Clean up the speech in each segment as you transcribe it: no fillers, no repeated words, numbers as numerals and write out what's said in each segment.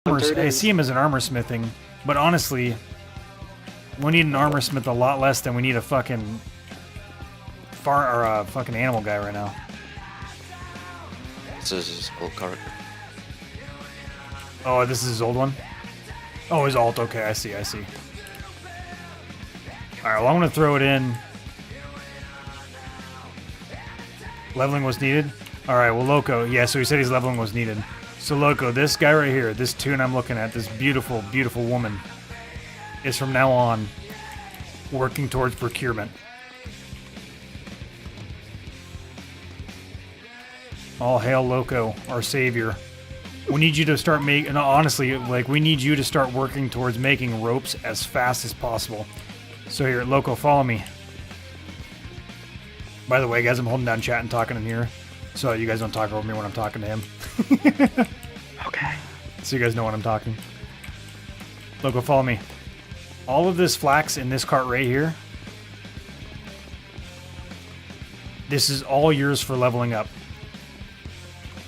I see him as an armor smithing, but honestly, we need an armor smith a lot less than we need a fucking fucking animal guy right now. This is his old character. Oh, this is his old one? Oh, his alt. Okay, I see. Alright, well, I'm gonna throw it in. Leveling was needed? Alright, well, Loco. Yeah, so he said his leveling was needed. So, Loco, this guy right here, this toon I'm looking at, this beautiful, beautiful woman, is from now on working towards procurement. All hail Loco, our savior. We need you to start making, honestly, like, we need you to start working towards making ropes as fast as possible. So here, Loco, follow me. By the way, guys, I'm holding down chat and talking in here, so you guys don't talk over me when I'm talking to him. Okay. So you guys know when I'm talking. Loco, follow me. All of this flax in this cart right here, this is all yours for leveling up.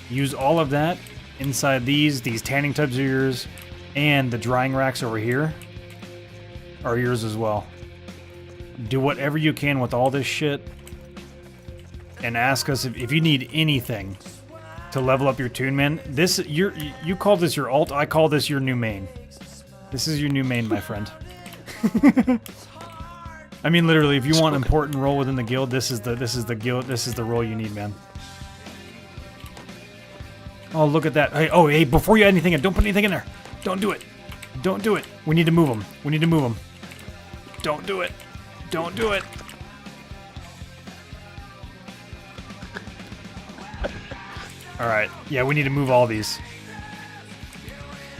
Use all of that inside these tanning tubs are yours, and the drying racks over here are yours as well. Do whatever you can with all this shit, and ask us if you need anything to level up your toon, man. This you call this your alt. I call this your new main. This is your new main, my friend. I mean, literally, if you want an important role within the guild, this is the guild. This is the role you need, man. Oh, look at that. Hey, oh, hey, before you add anything in, don't put anything in there. Don't do it. Don't do it. We need to move them. We need to move them. Don't do it. Don't do it. All right. Yeah, we need to move all these.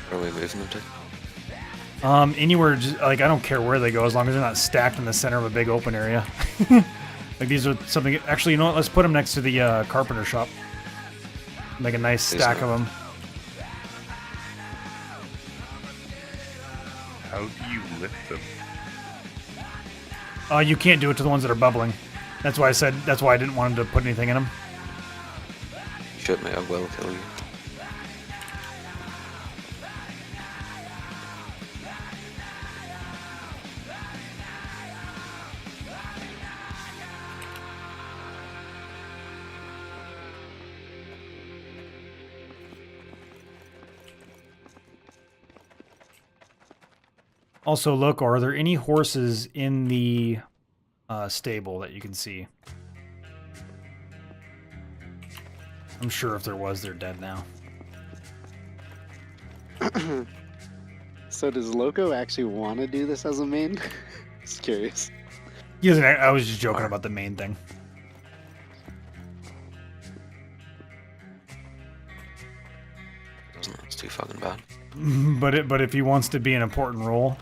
Where are we moving them to? Anywhere, just, like, I don't care where they go as long as they're not stacked in the center of a big open area. Like, these are something... Actually, you know what? Let's put them next to the carpenter shop. Make a nice stack of them. How do you lift them? You can't do it to the ones that are bubbling. That's why I said... That's why I didn't want him to put anything in them. Shit, mate, I will kill you. Also, look, are there any horses in the stable that you can see? I'm sure if there was, they're dead now. So does Loco actually want to do this as a main? Just curious. He doesn't, I was just joking about the main thing. It's too fucking bad. But if he wants to be an important role,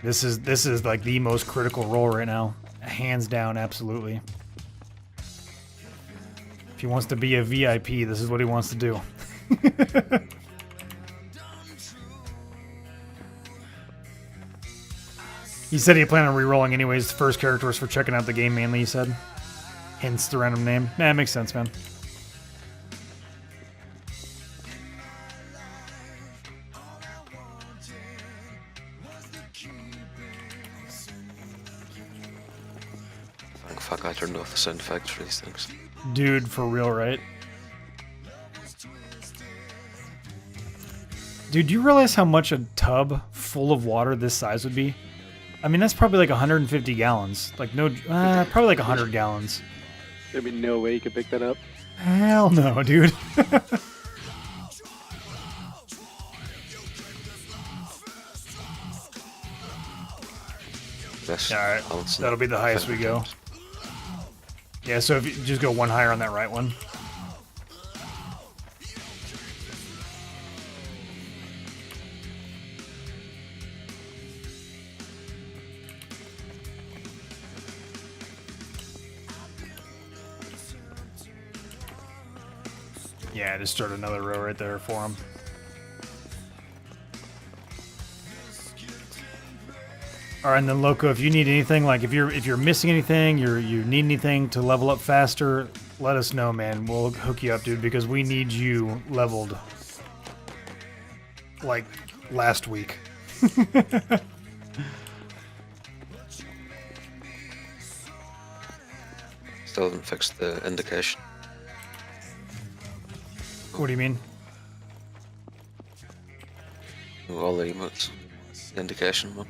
this is like the most critical role right now, hands down, absolutely. If he wants to be a VIP, this is what he wants to do. He said he planned on re-rolling anyways. The first character was for checking out the game mainly, he said. Hence the random name. Nah, it makes sense, man. Thank fuck I turned off the sound effects for these things. Dude, for real, right? Dude, do you realize how much a tub full of water this size would be? I mean, that's probably like 150 gallons. Like, no, probably like 100 gallons. There'd be no way you could pick that up. Hell no, dude. Yes. Alright, that'll be the highest we go. Yeah, so if you just go one higher on that right one. Yeah, just start another row right there for him. Alright, and then Loco, if you need anything, like if you're missing anything, you need anything to level up faster, let us know, man. We'll hook you up, dude, because we need you leveled. like last week. Still haven't fixed the indication. What do you mean? All the emotes. The indication one.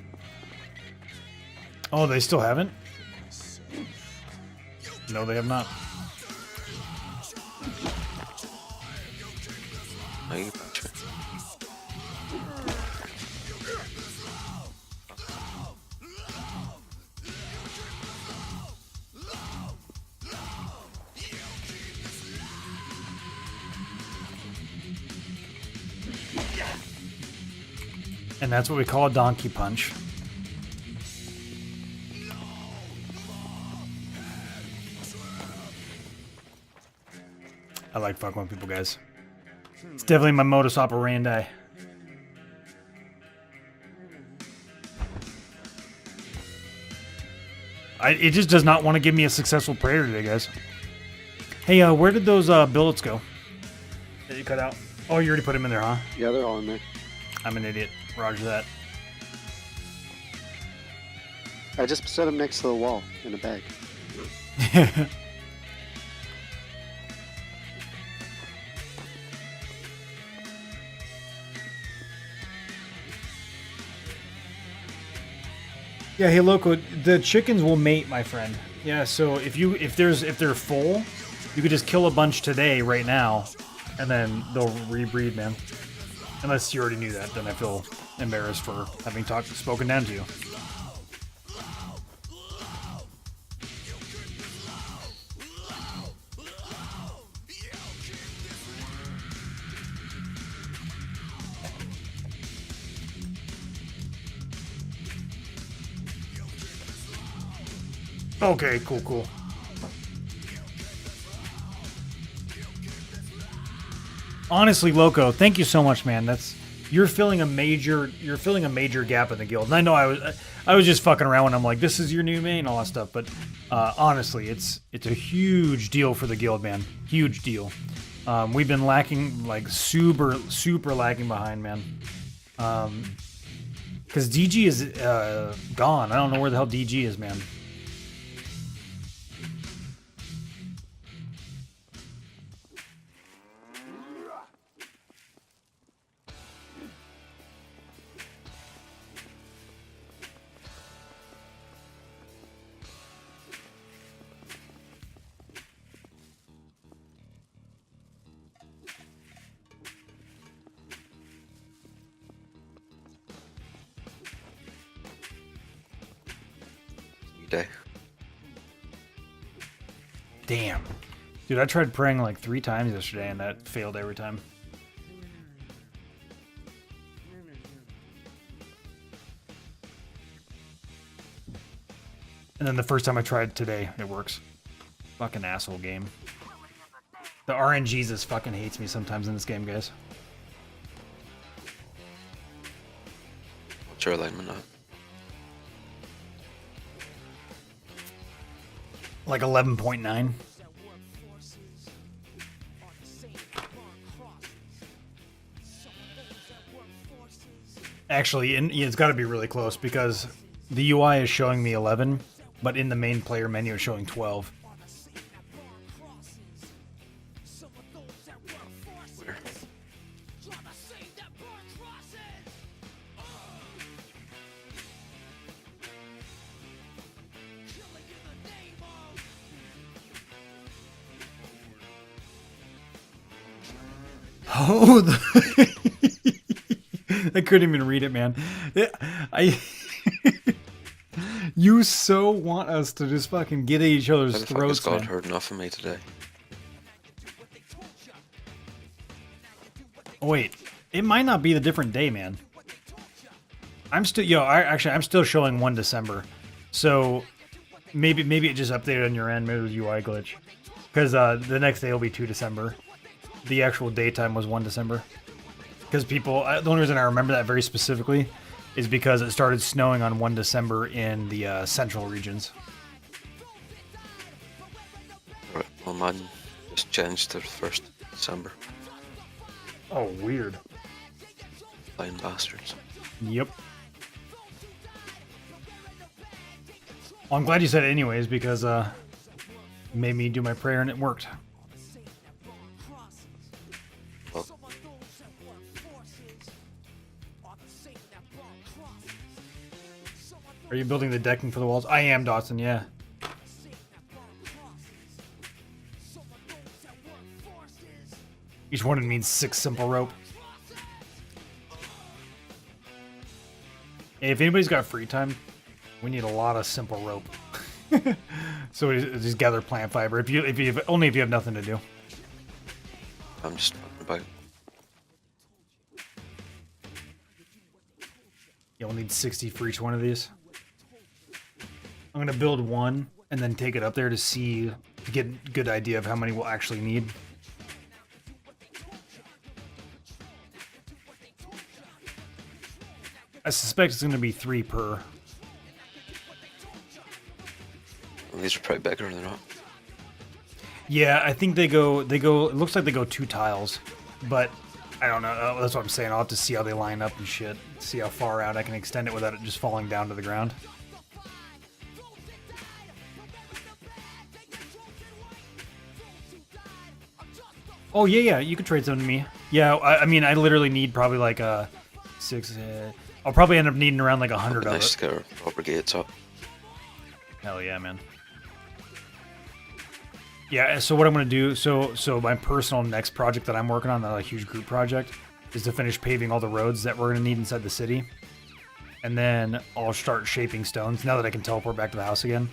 Oh, they still haven't? No, they have not. Oh, you betcha. And that's what we call a donkey punch. I like fucking with people, guys. It's definitely my modus operandi. It just does not want to give me a successful prayer today, guys. Hey, where did those billets go? That you cut out? Oh, you already put them in there, huh? Yeah, they're all in there. I'm an idiot. Roger that. I just set them next to the wall in a bag. Yeah, hey Loco, the chickens will mate, my friend. Yeah, so if they're full, you could just kill a bunch today, right now, and then they'll rebreed, man. Unless you already knew that, then I feel embarrassed for having spoken down to you. Okay, cool. Honestly, Loco, thank you so much, man. You're filling a major gap in the guild. And I know I was just fucking around when I'm like, this is your new main and all that stuff, but honestly, it's a huge deal for the guild, man. Huge deal. We've been lacking, like super lacking behind, man. Because DG is gone. I don't know where the hell DG is, man. Day. Damn. Dude, I tried praying like 3 times yesterday and that failed every time. And then the first time I tried today, it works. Fucking asshole game. The RNGesus fucking hates me sometimes in this game, guys. What's your alignment at? Like 11.9. Actually, it's got to be really close because the UI is showing me 11, but in the main player menu it's showing 12. Oh, I couldn't even read it, man. You so want us to just fucking get at each other's throats, God man. heard enough of me today. Oh, wait, it might not be the different day, man. I'm still, I'm still showing 1 December, so maybe it just updated on your end. Maybe it was UI glitch, because the next day will be 2 December. The actual daytime was 1 December. Because people, the only reason I remember that very specifically is because it started snowing on 1 December in the central regions. Right, well, mine just changed to the 1st December. Oh, weird. blind bastards. Yep. Well, I'm glad you said it anyways, because it made me do my prayer and it worked. Well, Are you building the decking for the walls? I am, Dawson, yeah. Each one needs 6 simple rope. Hey, if anybody's got free time, we need a lot of simple rope. So we just gather plant fiber. Only if you have nothing to do. I'm just fucking about. You'll need 60 for each one of these. I'm gonna build one and then take it up there to get a good idea of how many we'll actually need. I suspect it's gonna be 3 per. Well, these are probably bigger, they're not. Yeah, I think they go. It looks like they go 2 tiles, but I don't know. That's what I'm saying. I'll have to see how they line up and shit. See how far out I can extend it without it just falling down to the ground. Oh yeah, you could trade some to me. Yeah, I mean, I literally need probably like a 6. I'll probably end up needing around like 100 of Nice it. to get our proper gates up. Hell yeah, man. Yeah, so what I'm gonna do, so my personal next project that I'm working on, not a huge group project, is to finish paving all the roads that we're gonna need inside the city. And then I'll start shaping stones. Now that I can teleport back to the house again,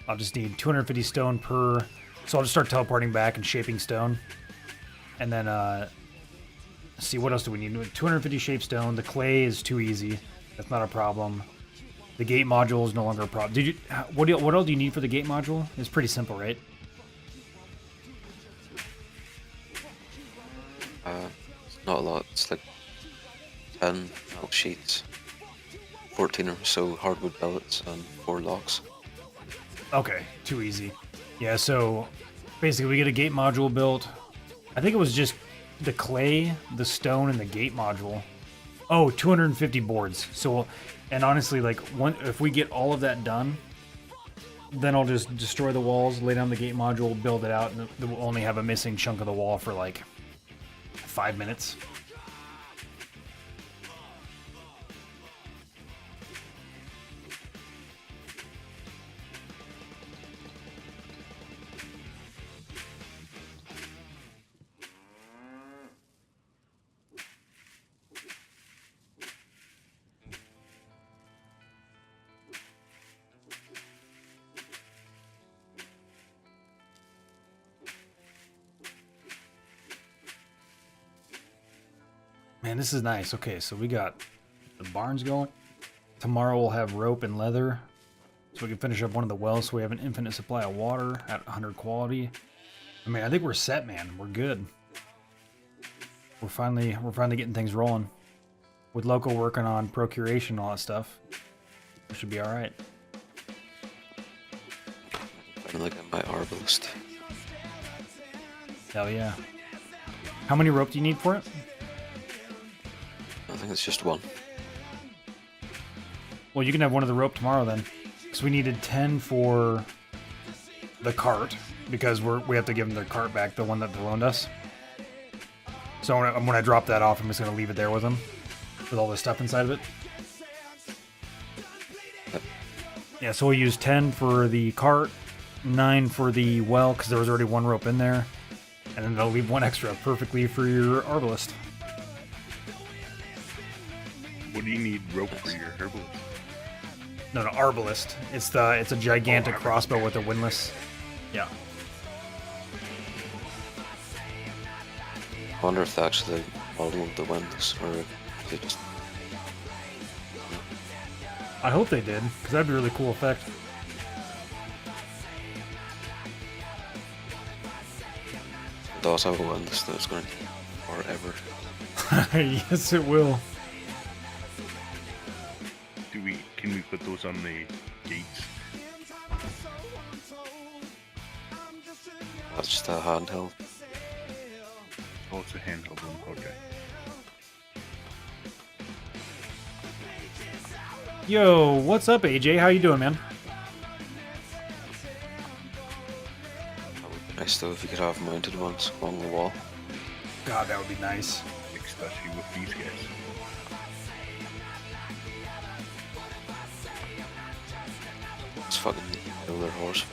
I'll just need 250 stone per. So I'll just start teleporting back and shaping stone. And then, let's see, what else do we need? 250 shape stone. The clay is too easy. That's not a problem. The gate module is no longer a problem. Did you? What else do you need for the gate module? It's pretty simple, right? It's not a lot. It's like 10 milk sheets, 14 or so hardwood billets, and 4 locks. Okay, too easy. Yeah, so basically we get a gate module built. I think it was just the clay, the stone, and the gate module. Oh, 250 boards. So, and honestly, like, if we get all of that done, then I'll just destroy the walls, lay down the gate module, build it out, and we'll only have a missing chunk of the wall for like 5 minutes. Man, this is nice. Okay, so we got the barns going. Tomorrow we'll have rope and leather, so we can finish up one of the wells so we have an infinite supply of water at 100 quality. I mean, I think we're set, man. We're good. We're finally getting things rolling. With Loco working on procuration and all that stuff, we should be all right. Finally get my arbalist. Hell yeah. How many rope do you need for it? I think it's just 1. Well, you can have one of the rope tomorrow then. So we needed 10 for the cart, because we have to give them their cart back, the one that they loaned us. So when I drop that off, I'm just going to leave it there with them, with all the stuff inside of it. Yeah, so we'll use 10 for the cart, 9 for the well, because there was already 1 rope in there, and then they'll leave 1 extra perfectly for your arbalist. What do you need rope for your herbalist? No, arbalist. It's a gigantic crossbow with a windlass. Yeah. I wonder if they actually model the winds, or if they just... I hope they did, because that'd be a really cool effect. It does have a windlass that's going to forever. Yes, it will. Can we put those on the gates? That's just a handheld. Oh, it's a handheld one. Okay. Yo, what's up, AJ? How you doing, man? That would be nice though if you could have mounted ones along the wall. God, that would be nice. Especially with these guys. It's fucking kill their horse.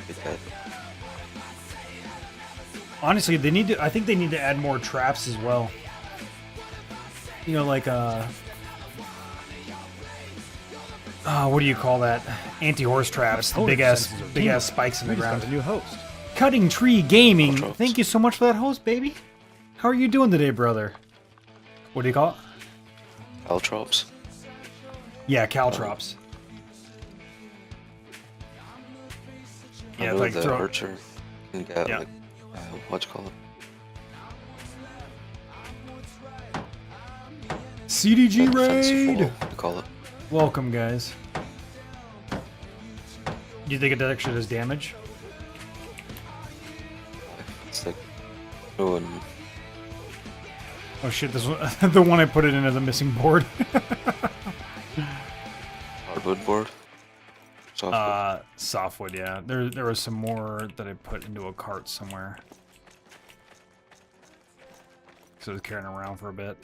Be dead. Honestly, they need to. I think they need to add more traps as well. You know, like what do you call that? Anti-horse traps. The big ass spikes in the ground. A new host. Cutting Tree Gaming. Caltrops. Thank you so much for that host, baby. How are you doing today, brother? What do you call it? Caltrops. Yeah, caltrops. I Yeah, know like the throw. archer can get Yeah. like what you call it? CDG Defensive raid. wall, they call it. Welcome, guys. Do you think it actually does damage? It's like no one. Oh shit! This one, the one I put it in as a missing board. Hardwood board. Softwood. Softwood, yeah. There was some more that I put into a cart somewhere. So I was carrying around for a bit.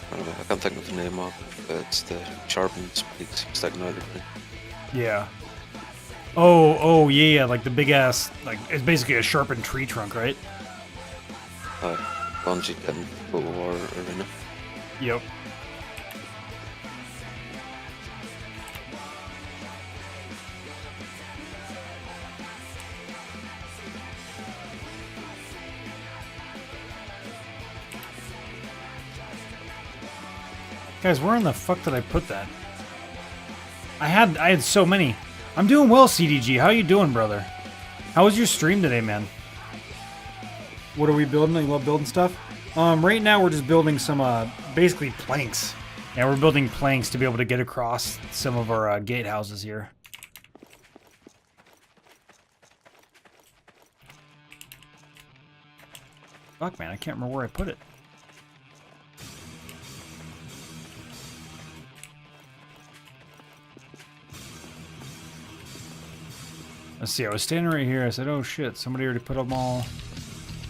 I don't know, I can't think of the name of it, but it's the sharpened spikes sticking out of it. Yeah. Oh, yeah, like the big ass, like it's basically a sharpened tree trunk, right? Ones you get in Total War Arena. Yep. Guys, where in the fuck did I put that? I had so many. I'm doing well, CDG. How you doing, brother? How was your stream today, man? What are we building? You love building stuff? Right now we're just building some, basically planks. Yeah, we're building planks to be able to get across some of our gatehouses here. Fuck, man, I can't remember where I put it. Let's see, I was standing right here. I said, oh shit, somebody already put them all,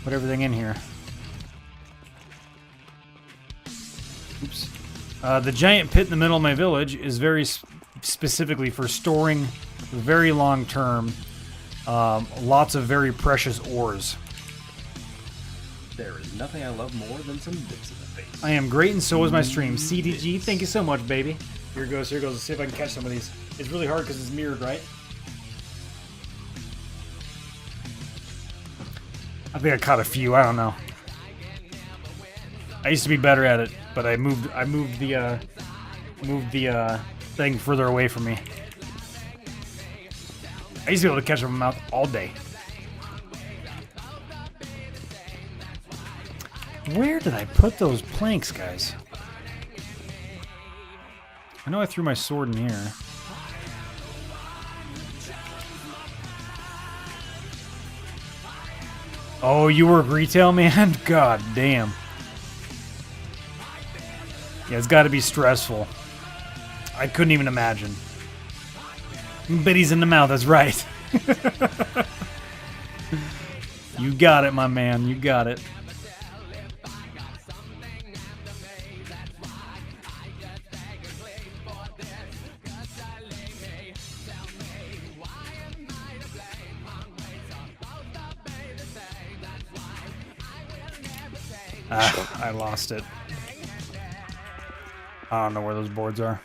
put everything in here. Oops. The giant pit in the middle of my village is very specifically for storing very long term, lots of very precious ores. There is nothing I love more than some dips in the face. I am great, and so is my stream. CDG, thank you so much, baby. Here goes, here goes. Let's see if I can catch some of these. It's really hard because it's mirrored, right? I think I caught a few. I don't know. I used to be better at it, but I moved the thing further away from me. I used to be able to catch them in my mouth all day. Where did I put those planks, guys? I know I threw my sword in here. Oh, you work retail, man? God damn. Yeah, it's got to be stressful. I couldn't even imagine. Bitties in the mouth, that's right. You got it, my man. You got it. I lost it. I don't know where those boards are.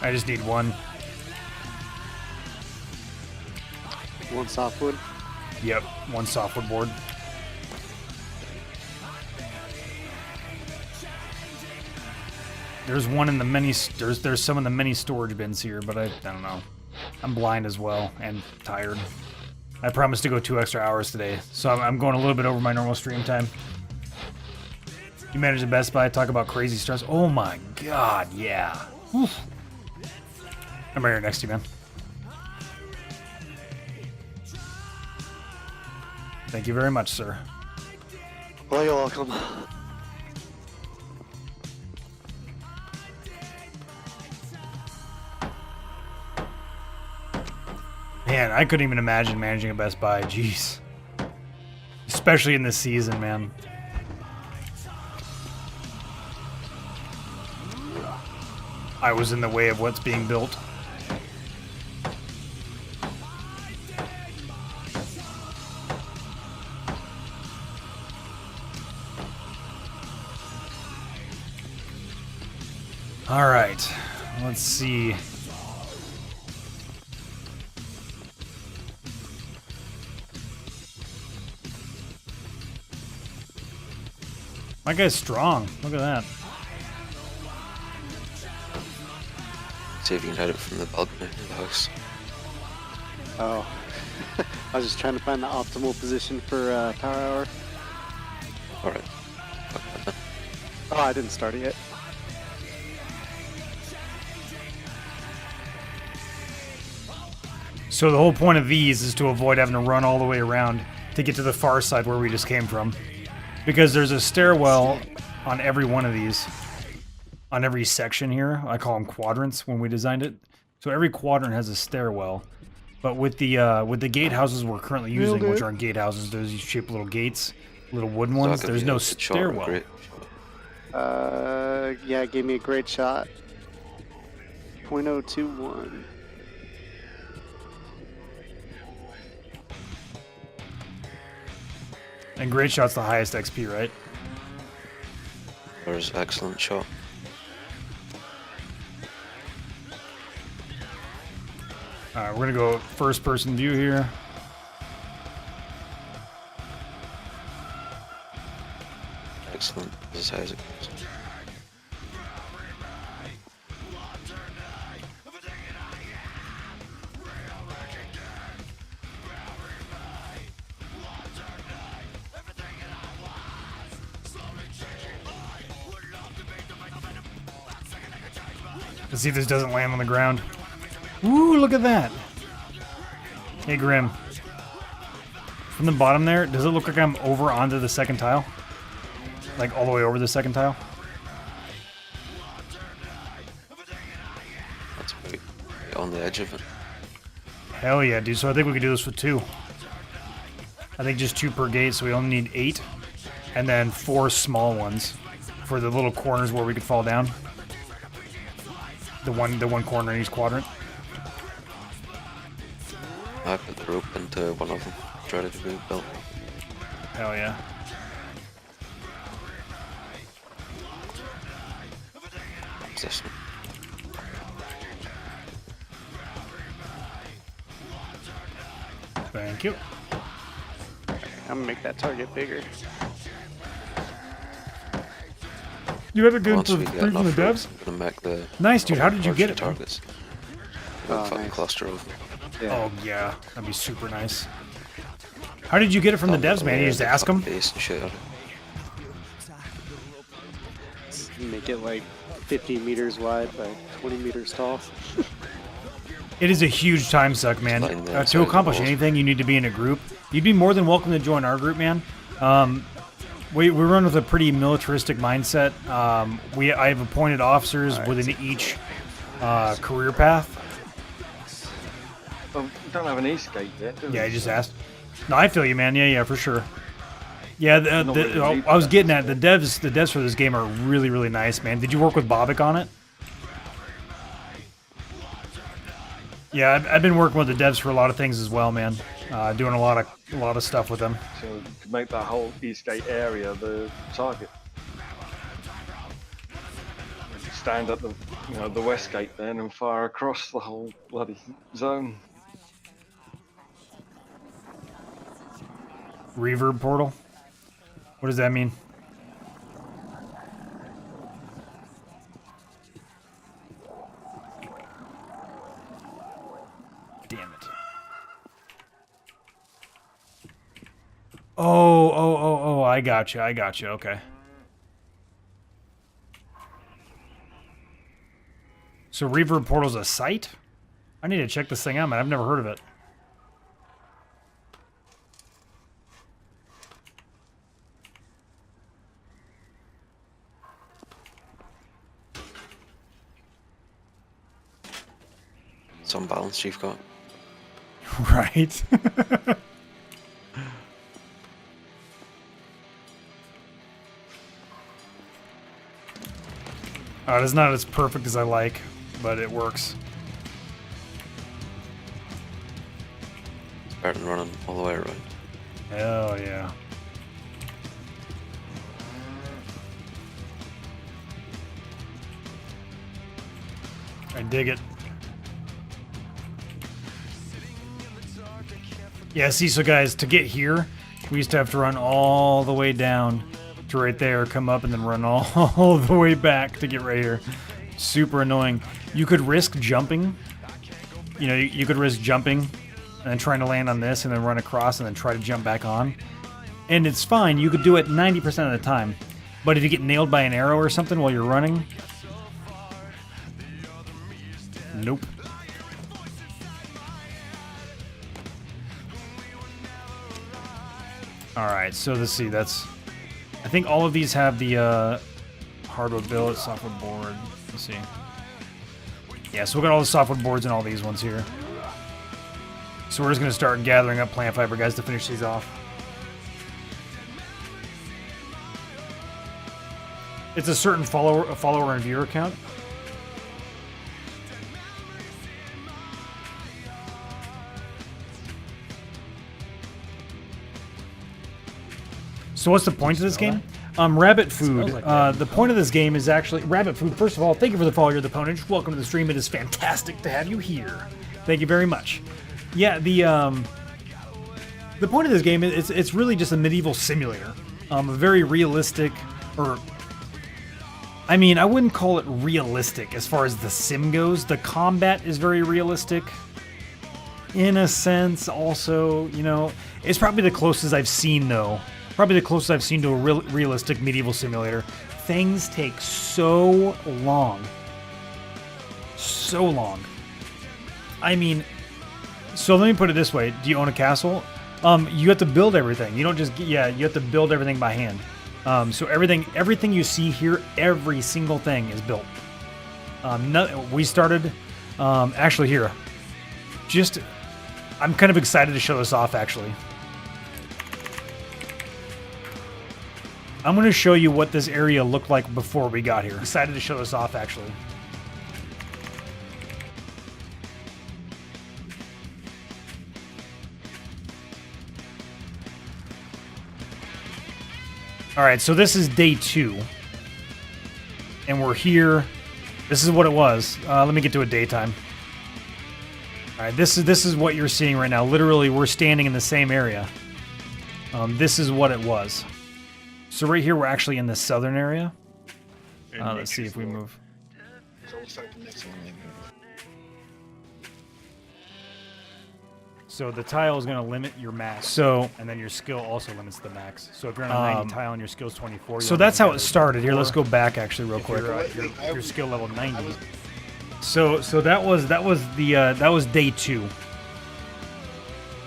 I just need one. One softwood. Yep, one softwood board. There's one in the many. There's some in the many storage bins here, but I don't know. I'm blind as well and tired. I promised to go 2 extra hours today, so I'm going a little bit over my normal stream time. You managed at Best Buy, talk about crazy stress. Oh my god, yeah. Oof. I'm right here next to you, man. Thank you very much, sir. Well, you're welcome. Man, I couldn't even imagine managing a Best Buy. Jeez. Especially in this season, man. I was in the way of what's being built. All right, let's see. My guy's strong. Look at that. See if you can hit it from the balcony of the house. Oh. I was just trying to find the optimal position for Power Hour. Alright. Oh, I didn't start it yet. So the whole point of these is to avoid having to run all the way around to get to the far side where we just came from. Because there's a stairwell on every one of these. On every section here. I call them quadrants when we designed it. So every quadrant has a stairwell. But with the gatehouses we're currently using, which aren't gatehouses, those shaped little gates, little wooden ones, there's no stairwell. Yeah, it gave me a great shot. .021. And great shot's the highest XP, right? There's excellent shot. Alright, we're gonna go first person view here. Excellent. This is how it goes. Let's see if this doesn't land on the ground. Ooh, look at that. Hey, Grim. From the bottom there, does it look like I'm over onto the second tile? Like all the way over the second tile? That's pretty on the edge of it. Hell yeah, dude. So I think we could do this with 2. I think just 2 per gate, so we only need 8. And then 4 small ones for the little corners where we could fall down. The one corner in each quadrant. I put the rope into one of them. Try to be built. Hell yeah. What's this one? Thank you. I'm gonna make that target bigger. You had a good Once we brief get from the enough rope, devs? I'm gonna make the Nice, dude. How did you get it, man? targets. Big fucking nice. cluster of them. Yeah. Oh, yeah. That'd be super nice. How did you get it from the devs, man? You just ask them? Base and shit out of it. Make it like 50 meters wide by 20 meters tall. It is a huge time suck, man. Line the To outside of the accomplish walls. anything, you need to be in a group. You'd be more than welcome to join our group, man. We run with a pretty militaristic mindset. I have appointed officers within each career path. Well, we don't have an east gate yet, do we? Yeah, I just asked. No, I feel you, man. Yeah, for sure. Yeah, really I was getting at the devs for this game are really, really nice, man. Did you work with Bobik on it? Yeah, I've been working with the devs for a lot of things as well, man. Doing a lot of stuff with them. So we could make that whole east gate area the target. Stand at the west gate then and fire across the whole bloody zone. Reverb portal? What does that mean? Damn it. Oh, I gotcha, okay. So Reverb portal's a site? I need to check this thing out, man. I've never heard of it. Some balance you've got. Right. It's not as perfect as I like, but it works. It's better than running all the way around. Hell yeah. I dig it. Yeah, see, so guys, to get here, we used to have to run all the way down to right there, come up, and then run all the way back to get right here. Super annoying. You could risk jumping. You know, you could risk jumping and then trying to land on this and then run across and then try to jump back on. And it's fine. You could do it 90% of the time. But if you get nailed by an arrow or something while you're running... Nope. Alright, so let's see, that's... I think all of these have the hardwood billet, softwood board. Let's see. Yeah, so we got all the softwood boards and all these ones here. So we're just going to start gathering up plant fiber, guys, to finish these off. It's a certain follower and viewer count. So what's the point of this game? Rabbit food. The point of this game is actually rabbit food. First of all, thank you for the follow. You're the Pwnage. Welcome to the stream. It is fantastic to have you here. Thank you very much. Yeah, the point of this game is it's really just a medieval simulator. A very realistic, or I mean, I wouldn't call it realistic as far as the sim goes. The combat is very realistic. In a sense, also, you know, it's probably the closest I've seen, though. Probably the closest I've seen to a realistic medieval simulator. Things take so long. So long. I mean, so let me put it this way. Do you own a castle? You have to build everything. You don't just, you have to build everything by hand. So everything you see here, every single thing is built. We started, actually here. I'm kind of excited to show this off, actually. I'm going to show you what this area looked like before we got here. Excited to show this off, actually. Alright, so this is day 2. And we're here. This is what it was. Let me get to a daytime. Alright, this is what you're seeing right now. Literally, we're standing in the same area. This is what it was. So right here, we're actually in the southern area. Let's see if we move. So the tile is going to limit your max. So, and then your skill also limits the max. So if you're on a 90 tile and your skill's 24, so that's how it started. Here, let's go back actually real quick. Your skill level 90. So that was day 2.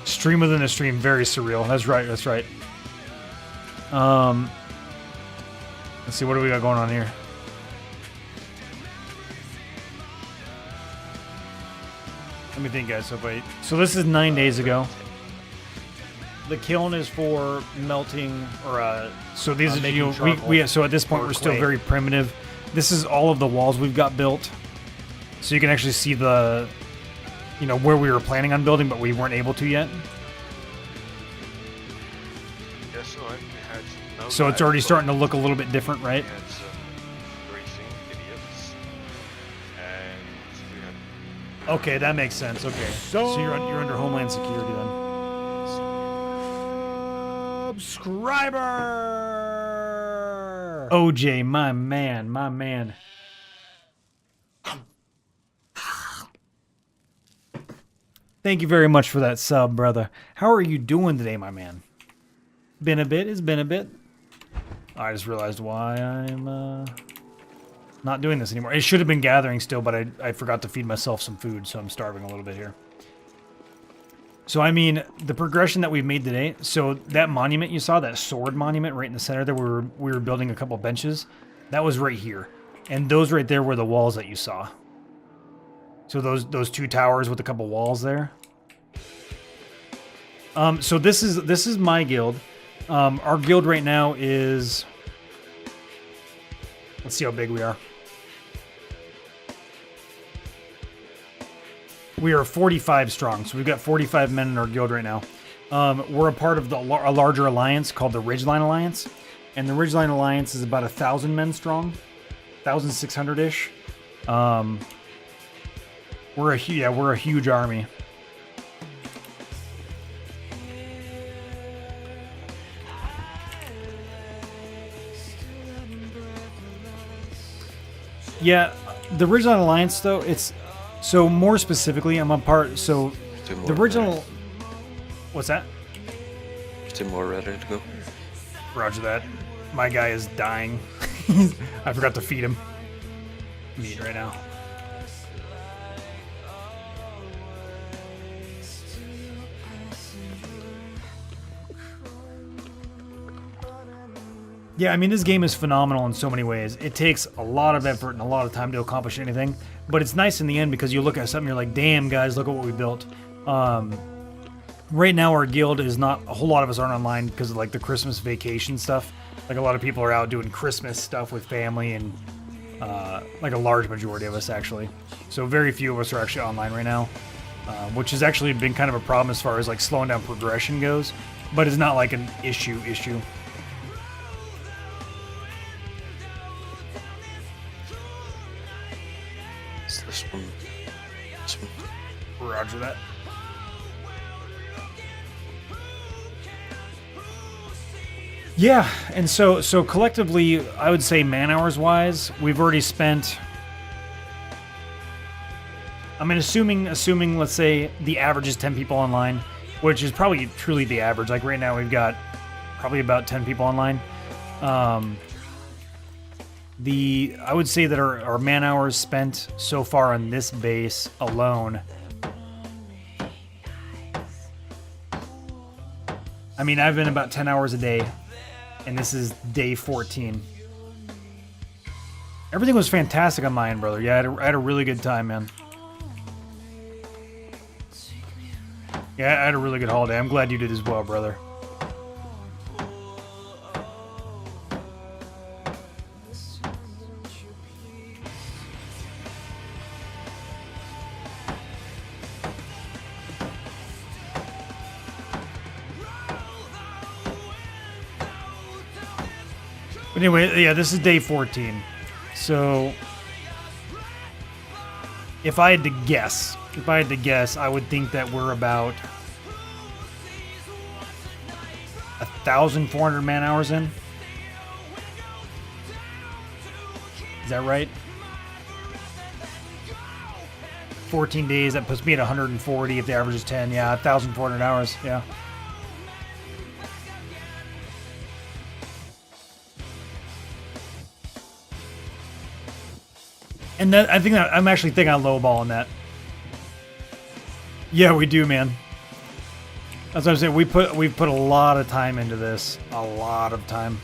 Stream within a stream, very surreal. That's right. That's right. Let's see, what do we got going on here? Let me think, guys. So this is 9 days ago. The kiln is for melting, or so these are, you know, so at this point we're still very primitive. This is all of the walls we've got built, so you can actually see the, you know, where we were planning on building, but we weren't able to yet. So it's already starting to look a little bit different, right? Okay, that makes sense. Okay, so you're under Homeland Security then. Subscriber! OJ, my man, my man. Thank you very much for that sub, brother. How are you doing today, my man? Been a bit. It's been a bit. I just realized why I'm Not doing this anymore. It should have been gathering still, but I forgot to feed myself some food, so I'm starving a little bit here. So, I mean, the progression that we've made today, so that monument you saw, that sword monument right in the center there, where we were building a couple benches, that was right here. And those right there were the walls that you saw. So those two towers with a couple walls there. So this is my guild. Our guild right now is... Let's see how big we are. We are 45 strong, so we've got 45 men in our guild right now. We're a part of a larger alliance called the Ridgeline Alliance, and the Ridgeline Alliance is about 1,000 men strong, 1,600-ish. We're a huge army. Yeah, the Ridgeline Alliance though, it's so more specifically, I'm a part. So the original. What's that? 2 more ready to go. Roger that. My guy is dying. I forgot to feed him meat right now. Yeah, I mean, this game is phenomenal in so many ways. It takes a lot of effort and a lot of time to accomplish anything, but it's nice in the end because you look at something, you're like, damn, guys, look at what we built. Right now, our guild is not, a whole lot of us aren't online because of like the Christmas vacation stuff. Like a lot of people are out doing Christmas stuff with family and like a large majority of us actually. So very few of us are actually online right now, which has actually been kind of a problem as far as like slowing down progression goes, but it's not like an issue. This one. Roger that. Yeah, and so collectively, I would say man-hours wise, we've already spent. I mean, assuming let's say the average is 10 people online, which is probably truly the average. Like right now, we've got probably about 10 people online. I would say that our man-hours spent so far on this base alone. I mean, I've been about 10 hours a day, and this is day 14. Everything was fantastic on my end, brother. Yeah, I had a really good time, man. Yeah, I had a really good holiday. I'm glad you did as well, brother. Anyway, yeah, this is day 14. So, if I had to guess, I would think that we're about 1,400 man-hours in. Is that right? 14 days, that puts me at 140 if the average is 10. Yeah, 1,400 hours, yeah. And that, I'm actually thinking on lowball on that. Yeah, we do, man. That's what I'm saying. We've put a lot of time into this. A lot of time.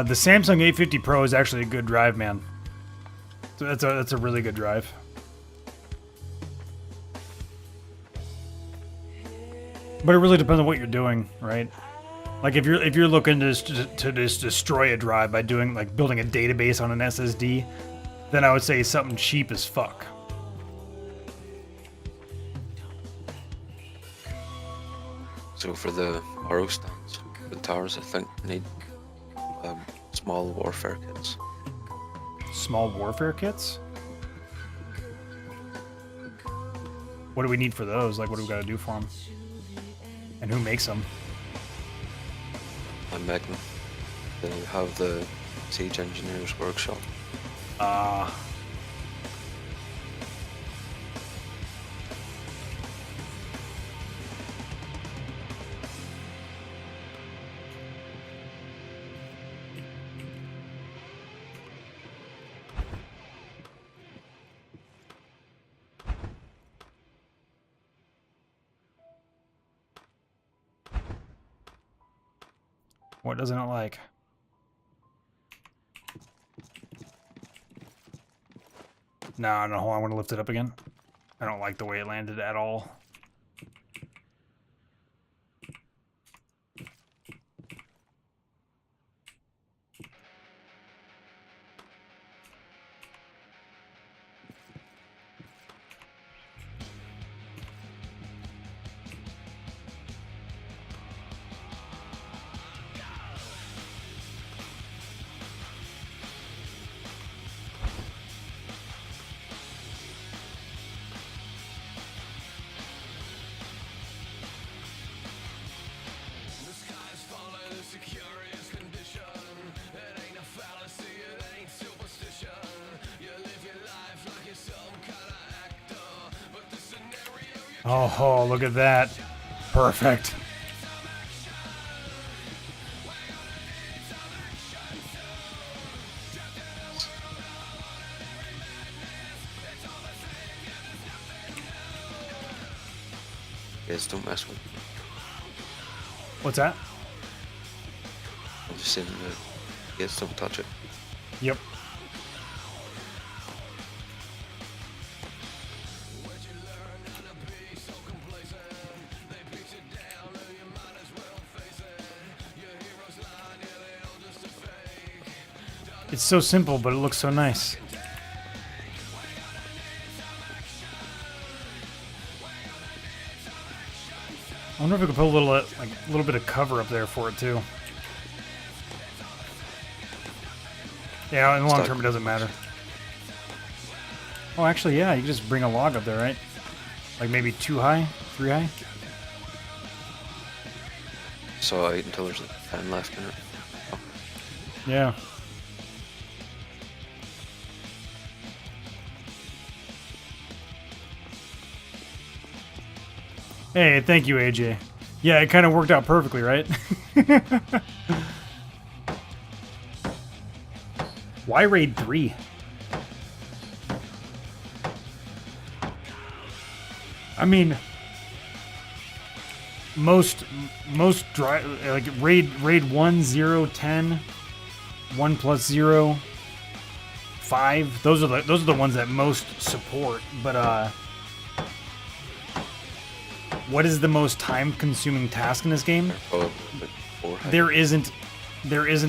The Samsung 850 Pro is actually a good drive, man. So that's a really good drive. But it really depends on what you're doing, right? Like if you're looking to just destroy a drive by doing like building a database on an SSD, then I would say something cheap as fuck. So for the RO stands, the towers, I think need small warfare kits. Small warfare kits? What do we need for those? Like, what do we gotta do for them? And who makes them? I'm Megan. They have the Siege Engineers Workshop. Ah. What doesn't it like? No, no, hold on, I want to lift it up again. I don't like the way it landed at all. Oh, look at that. Perfect. Guys, don't mess with it. What's that? I'm just saying that. Guys, don't touch it. Yep. It's so simple, but it looks so nice. I wonder if we could put a little, like, a little bit of cover up there for it too. Yeah, in the long term, it doesn't matter. Oh, actually, yeah, you can just bring a log up there, right? Like maybe 2 high, 3 high. So 8 until there's 10 left in it. Oh. Yeah. Hey, thank you, AJ. Yeah, it kind of worked out perfectly, right? Why raid 3? I mean, most dry, like raid 1, 0, 10, 1 plus 0, 5. Those are the ones that most support. But what is the most time-consuming task in this game? Oh, but 4 high. There isn't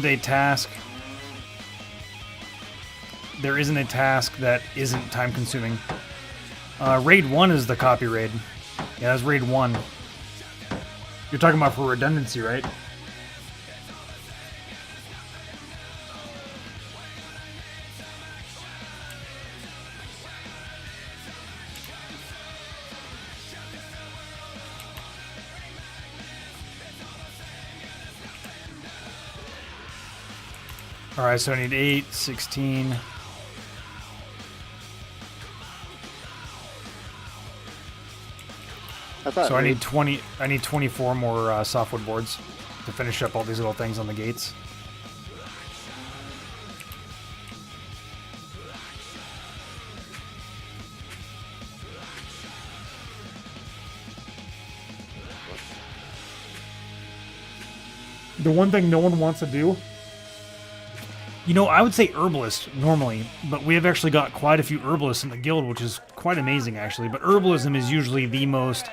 a task. There isn't a task that isn't time-consuming. Raid 1 is the copy raid. Yeah, that's raid 1. You're talking about for redundancy, right? Alright, so I need 8, 16. So I need 20. I need 24 more softwood boards to finish up all these little things on the gates. The one thing no one wants to do, you know, I would say herbalist normally, but we have actually got quite a few herbalists in the guild, which is quite amazing actually. But herbalism is usually the most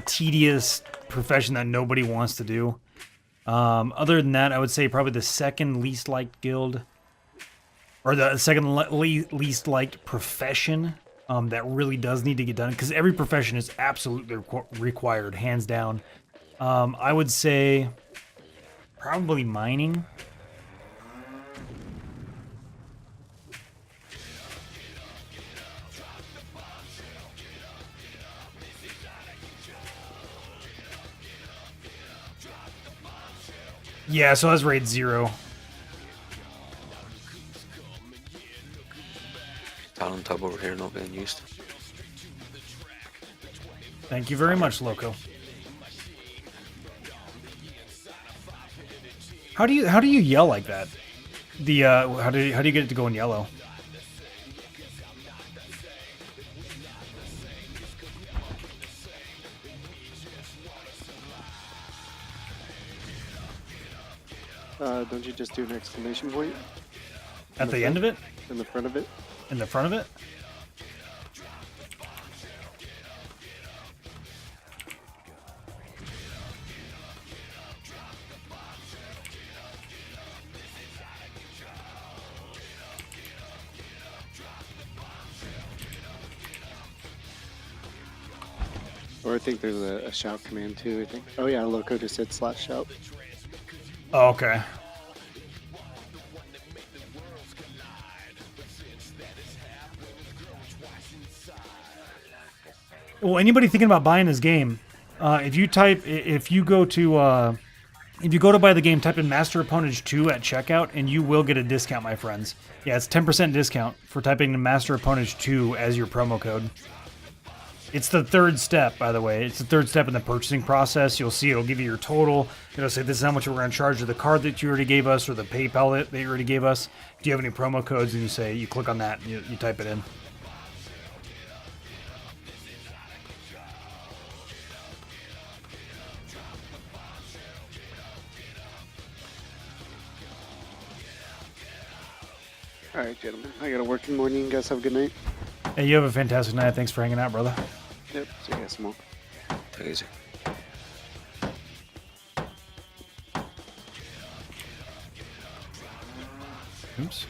tedious profession that nobody wants to do. Other than that, I would say probably the second least liked guild, or the second least liked profession that really does need to get done, because every profession is absolutely required, hands down. I would say probably mining. Yeah, so that's raid 0. Talent tub over here not being used. Thank you very much, Loco. How do you yell like that? The how do you get it to go in yellow? Don't you just do an exclamation point At the end of it? in the front of it? In the front of it? Or I think there's a shout command too, I think. Oh yeah, Loco just said /shout. Oh, okay. Well, anybody thinking about buying this game, if you go to buy the game, type in Masterofpwnage 2 at checkout, and you will get a discount, my friends. Yeah, it's 10% discount for typing in Masterofpwnage 2 as your promo code. It's the third step, by the way. It's the third step in the purchasing process. You'll see it'll give you your total. It'll say this is how much we're going to charge for the card that you already gave us or the PayPal that you already gave us. Do you have any promo codes? And you click on that and you type it in. Alright, gentlemen. I gotta work in the morning. You guys have a good night. Hey, you have a fantastic night. Thanks for hanging out, brother. Yep, see you guys tomorrow. Take it easy. Oops.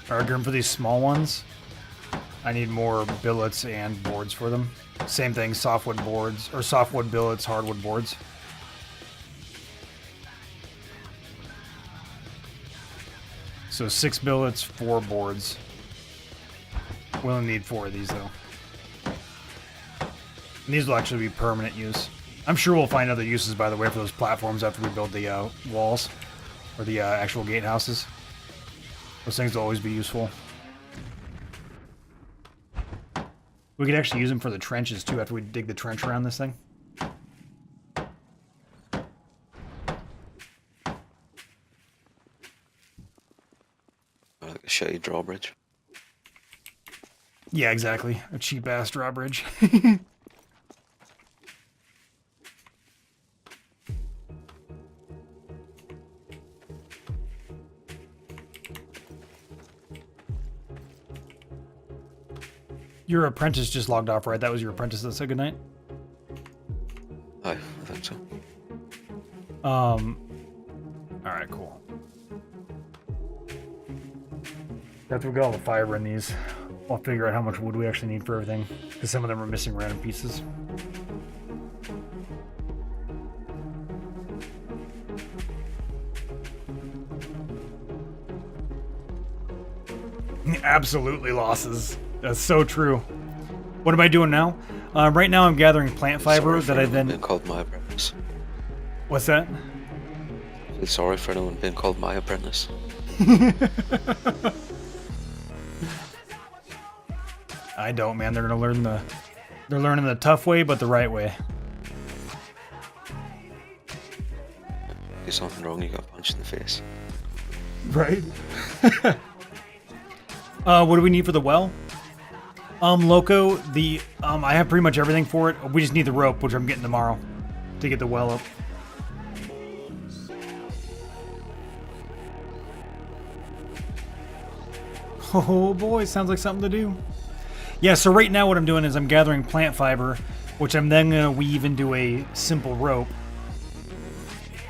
Arguing for these small ones. I need more billets and boards for them. Same thing, softwood boards, or softwood billets, hardwood boards. So 6 billets, 4 boards. We only need 4 of these though. And these will actually be permanent use. I'm sure we'll find other uses, by the way, for those platforms after we build the walls, or the actual gatehouses. Those things will always be useful. We could actually use them for the trenches too after we dig the trench around this thing. Like a shitty drawbridge. Yeah, exactly. A cheap ass drawbridge. Your apprentice just logged off, right? That was your apprentice that said goodnight? Aye, I think so. Alright, cool. After we get all the fiber in these, I'll figure out how much wood we actually need for everything. Because some of them are missing random pieces. Absolutely losses. That's so true. What am I doing now? Right now I'm gathering plant fiber that I then... Being called my apprentice. What's that? Feel sorry for anyone being called my apprentice. I don't, man. They're gonna learn they're learning the tough way, but the right way. Do something wrong, you got punched in the face. Right. What do we need for the well? Loco, I have pretty much everything for it. We just need the rope, which I'm getting tomorrow to get the well up. Oh boy, sounds like something to do. Yeah, so right now what I'm doing is I'm gathering plant fiber, which I'm then gonna weave into a simple rope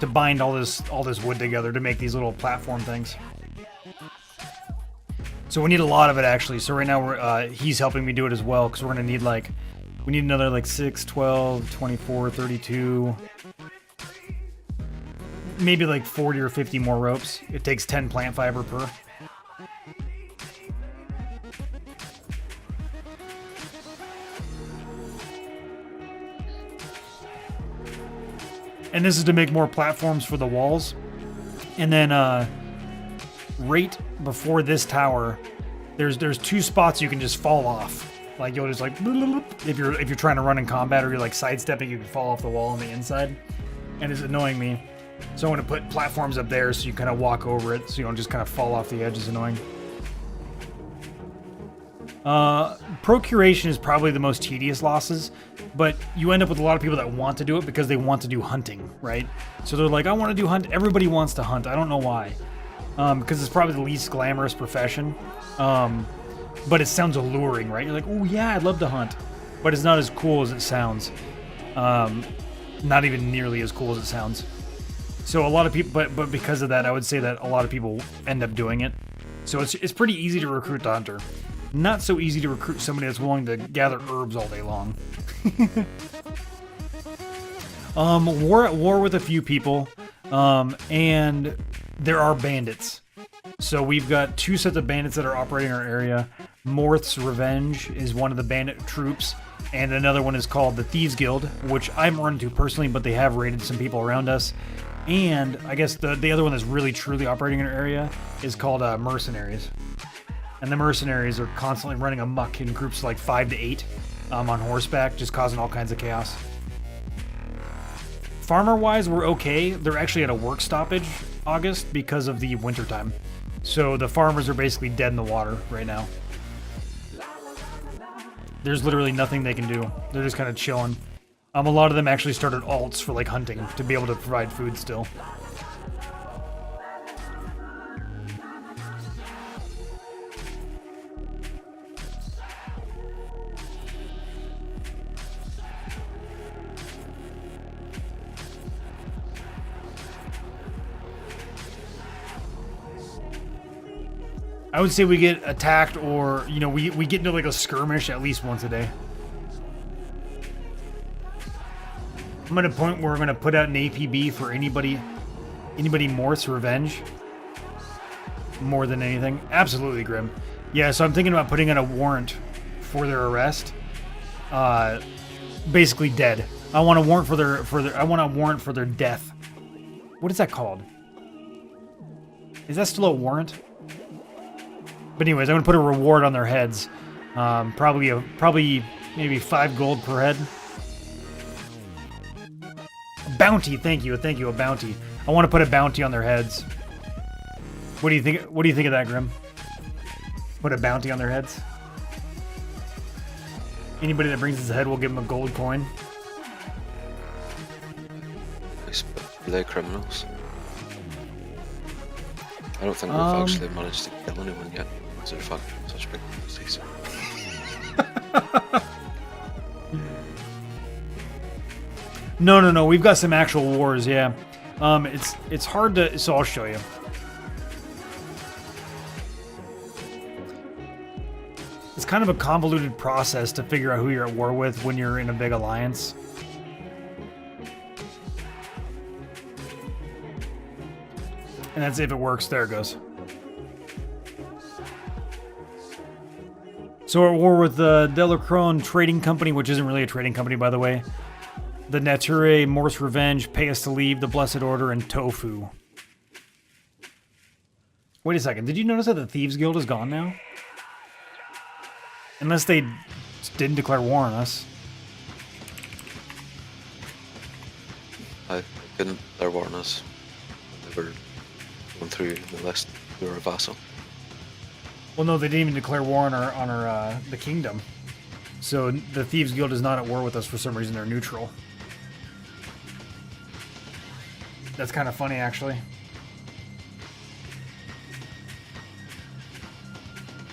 to bind all this wood together to make these little platform things. So we need a lot of it actually. So right now he's helping me do it as well because we're gonna need we need another 6, 12, 24, 32. maybe like 40 or 50 more ropes. It takes 10 plant fiber per. And this is to make more platforms for the walls. And then right before this tower, there's 2 spots you can just fall off. Like you'll just like if you're trying to run in combat or you're like sidestepping, you can fall off the wall on the inside. And it's annoying me. So I'm gonna put platforms up there so you kind of walk over it so you don't just kind of fall off the edge. Is annoying. Procuration is probably the most tedious losses, but you end up with a lot of people that want to do it because they want to do hunting, right? So they're like, I want to do hunt. Everybody wants to hunt. I don't know why. Because it's probably the least glamorous profession. But it sounds alluring, right? You're like, oh yeah, I'd love to hunt. But it's not as cool as it sounds. Not even nearly as cool as it sounds. So a lot of people, but because of that, I would say that a lot of people end up doing it. So it's pretty easy to recruit the hunter. Not so easy to recruit somebody that's willing to gather herbs all day long. We're at war with a few people, and there are bandits. So we've got 2 sets of bandits that are operating our area. Morth's Revenge is one of the bandit troops, and another one is called the Thieves Guild, which I'm run into personally, but they have raided some people around us. And I guess the other one that's really truly operating in our area is called Mercenaries. And the mercenaries are constantly running amok in groups of like 5 to 8 on horseback, just causing all kinds of chaos. Farmer-wise, we're okay. They're actually at a work stoppage, August, because of the wintertime. So the farmers are basically dead in the water right now. There's literally nothing they can do. They're just kind of chilling. A lot of them actually started alts for like hunting to be able to provide food still. I would say we get attacked or, you know, we get into like a skirmish at least once a day. I'm at a point where we're going to put out an APB for anybody Morth's Revenge. More than anything. Absolutely, Grim. Yeah, so I'm thinking about putting in a warrant for their arrest. Basically dead. I want a warrant for their death. What is that called? Is that still a warrant? But anyways, I'm gonna put a reward on their heads. Probably maybe 5 gold per head. A bounty, thank you, a bounty. I want to put a bounty on their heads. What do you think? What do you think of that, Grim? Put a bounty on their heads. Anybody that brings his head, will give them a gold coin. They're criminals. I don't think we've actually managed to kill anyone yet. So they're fucking such big pussies. No. We've got some actual wars, yeah. It's hard to. So I'll show you. It's kind of a convoluted process to figure out who you're at war with when you're in a big alliance. And that's if it works. There it goes. So we're at war with the Delacrone Trading Company, which isn't really a trading company, by the way. The Nature, Morse Revenge, Pay Us to Leave, The Blessed Order, and Tofu. Wait a second. Did you notice that the Thieves Guild is gone now? Unless they didn't declare war on us. I couldn't declare war on us. They were going through the list. We were a vassal. Well, no, they didn't even declare war on our the kingdom. So the Thieves Guild is not at war with us for some reason. They're neutral. That's kind of funny, actually.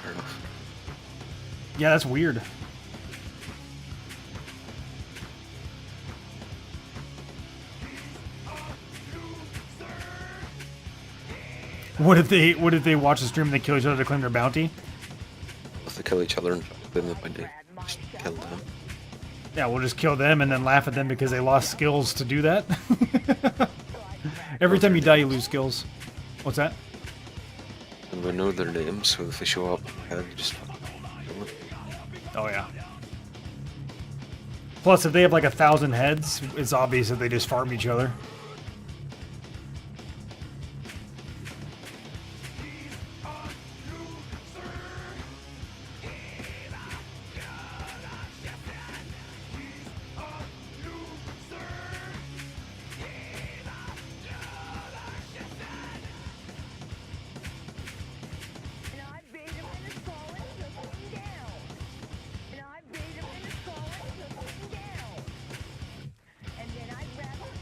Fair enough. Yeah, that's weird. What if they watch the stream and they kill each other to claim their bounty? If they kill each other and claim the bounty, just kill them. Yeah, we'll just kill them and then laugh at them because they lost skills to do that. Every time you die, you lose skills. What's that? And we know their names, so if they show up ahead, you just fucking kill them. Oh yeah. Plus, if they have like 1,000 heads, it's obvious that they just farm each other.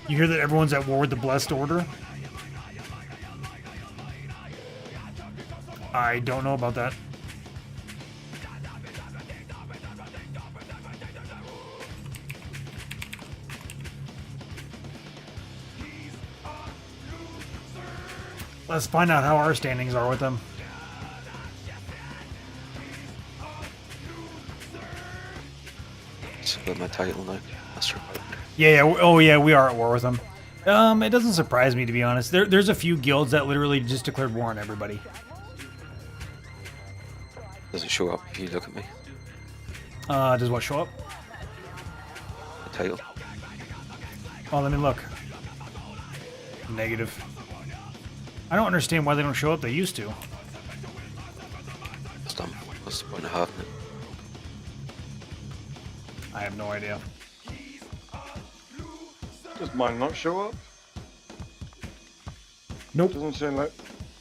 You hear that everyone's at war with the Blessed Order? I don't know about that. Let's find out how our standings are with them. So got my title now, Masterofpwnage. Yeah, oh yeah, we are at war with them. It doesn't surprise me, to be honest. There's a few guilds that literally just declared war on everybody. Does it show up if you look at me? Does what show up? The title. Oh, let me look. Negative. I don't understand why they don't show up. They used to. It's dumb. What's the point of having it? I have no idea. Does mine not show up? Nope. Doesn't seem like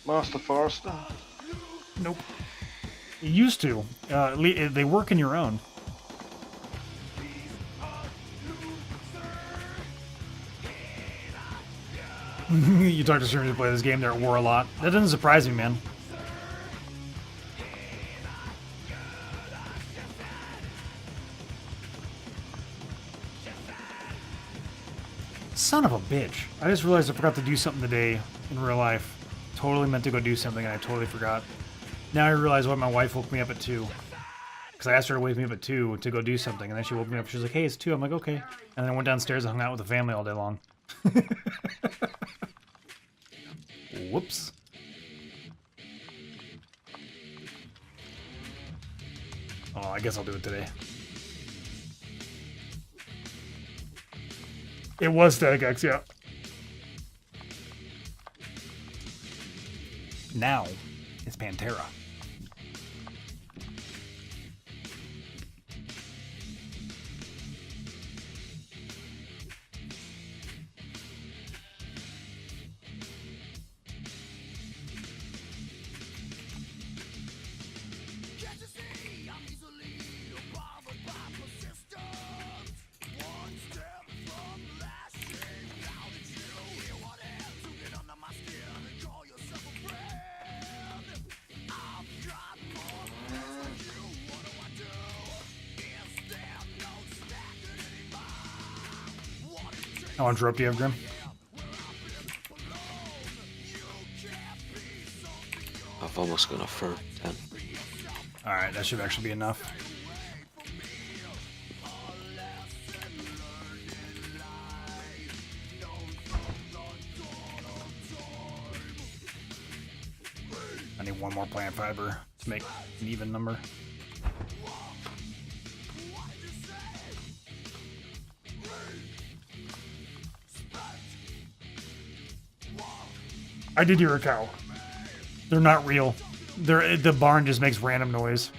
Master Forester. Nope. It used to. They work in your own. You talk to streamers who play this game, they're at war a lot. That doesn't surprise me, man. Son of a bitch. I just realized I forgot to do something today in real life. Totally meant to go do something and I totally forgot. Now I realize why my wife woke me up at 2. Because I asked her to wake me up at 2 to go do something, and then she woke me up. She was like, hey, it's 2. I'm like, okay. And then I went downstairs and hung out with the family all day long. Whoops. Oh, I guess I'll do it today. It was Static X, yeah. Now, it's Pantera. How much rope do you have, Grim? I've almost got enough for 10. Alright, that should actually be enough. I need one more plant fiber to make an even number. I did hear a cow. They're not real. The barn just makes random noise.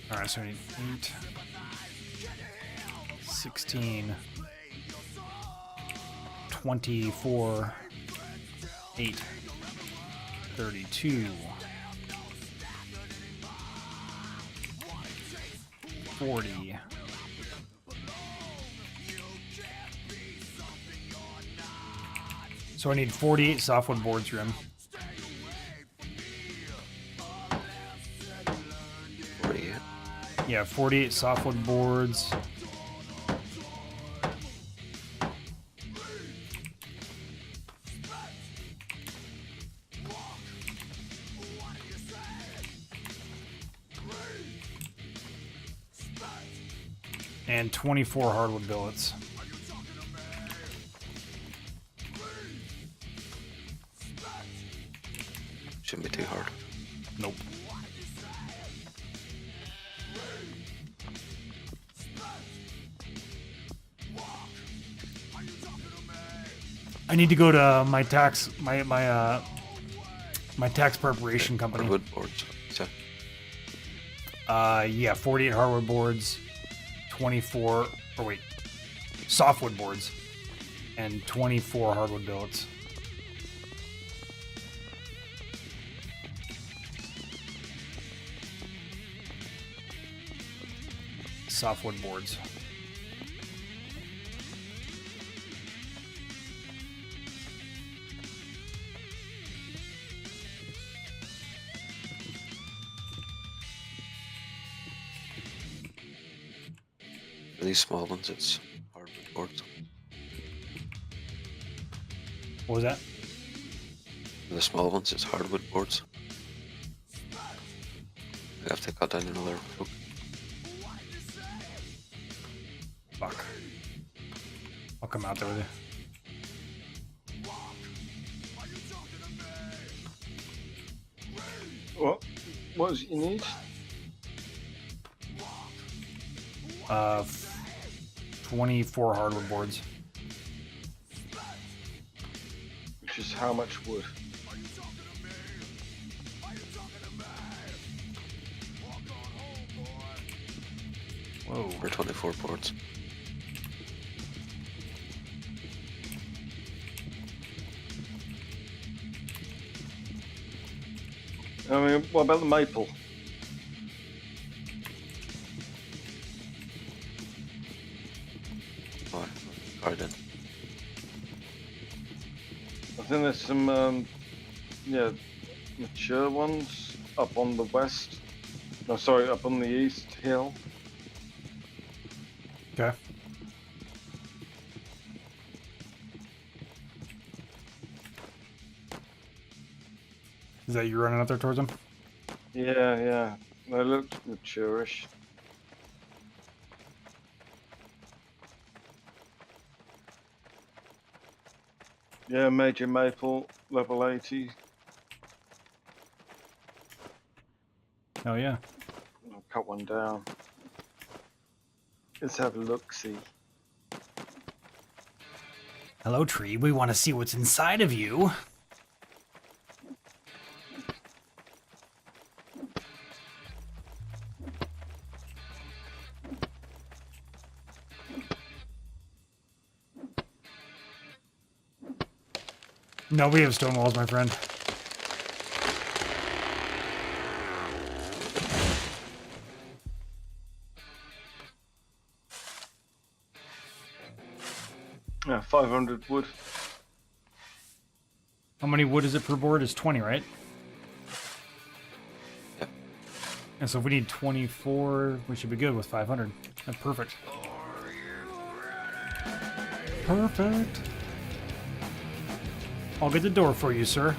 Alright, so I need 8, 16, 24, 8, 32, 40. So I need 48 softwood boards, Rim. 48. Yeah, 48 softwood boards. And 24 hardwood billets. Shouldn't be too hard. Nope. I need to go to my tax my tax preparation company. Hardwood boards. So, Yeah, 48 hardwood boards, 24 or wait, softwood boards, and 24 hardwood billets. Softwood boards. for these small ones, it's hardwood boards. What was that? For the small ones, it's hardwood boards. We have to cut down another oak. Fuck. I'll come out there with you. What is it you need? 24 hardwood boards. Which is how much wood? Whoa. For 24 boards. I mean, what about the maple? Oh, card in. I think there's some, yeah, mature ones up on the west. No, sorry, up on the east hill. Okay. Is that you running out there towards them? Yeah. They look mature-ish. Yeah, major maple, level 80. Oh yeah. I'll cut one down. Let's have a look-see. Hello, tree. We want to see what's inside of you. No, we have stone walls, my friend. Yeah, 500 wood. How many wood is it per board? It's 20, right? Yep. And so if we need 24, we should be good with 500. That's perfect. Perfect. I'll get the door for you, sir.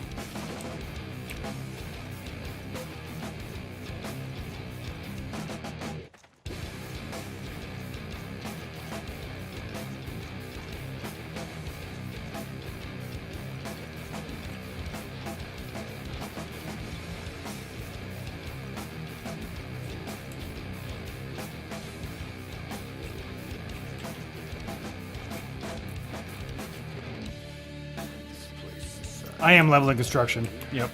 I am leveling construction. Yep.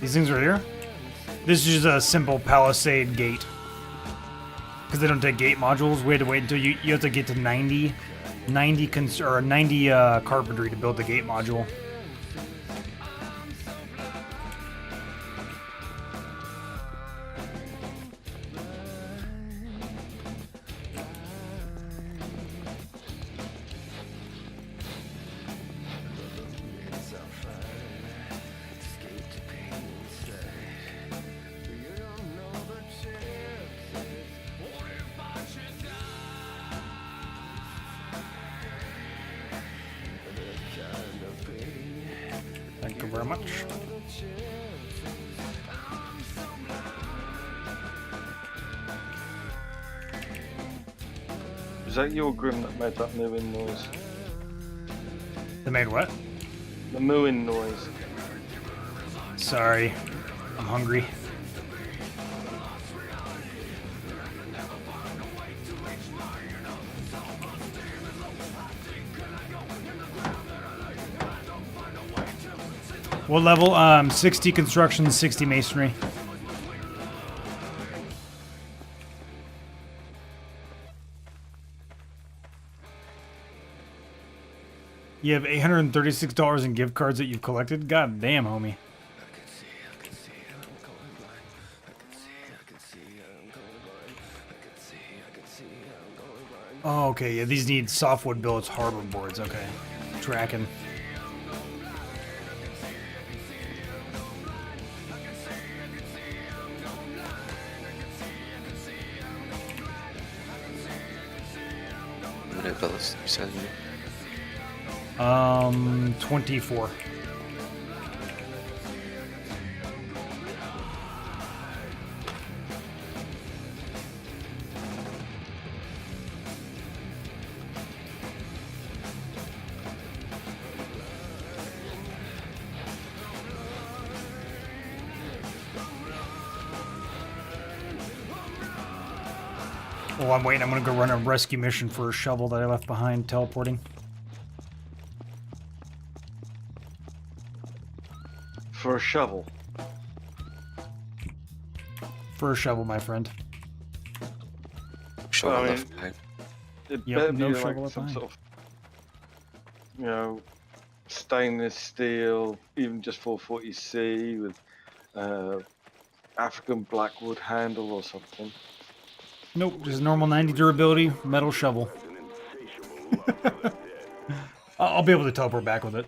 These things right here? This is just a simple palisade gate. Because they don't take gate modules. We had to wait until you have to get to 90 carpentry to build the gate module. Thank you very much. Was that your Grim that made that mooing noise? They made what? The mooing noise. Sorry. I'm hungry. What level? 60 construction, 60 masonry. You have $836 in gift cards that you've collected? God damn, homie. Oh, okay. Yeah, these need softwood billets, hardwood boards. Okay. Tracking. How many billets you selling me? 24. Oh, I'm waiting. I'm gonna go run a rescue mission for a shovel that I left behind teleporting. For a shovel. For a shovel, my friend. Shovel I mean, left behind. It Yep, better no be shovel like left some behind. sort of, you know, stainless steel, even just 440C with African blackwood handle or something. Nope, just normal 90 durability metal shovel. I'll be able to teleport back with it.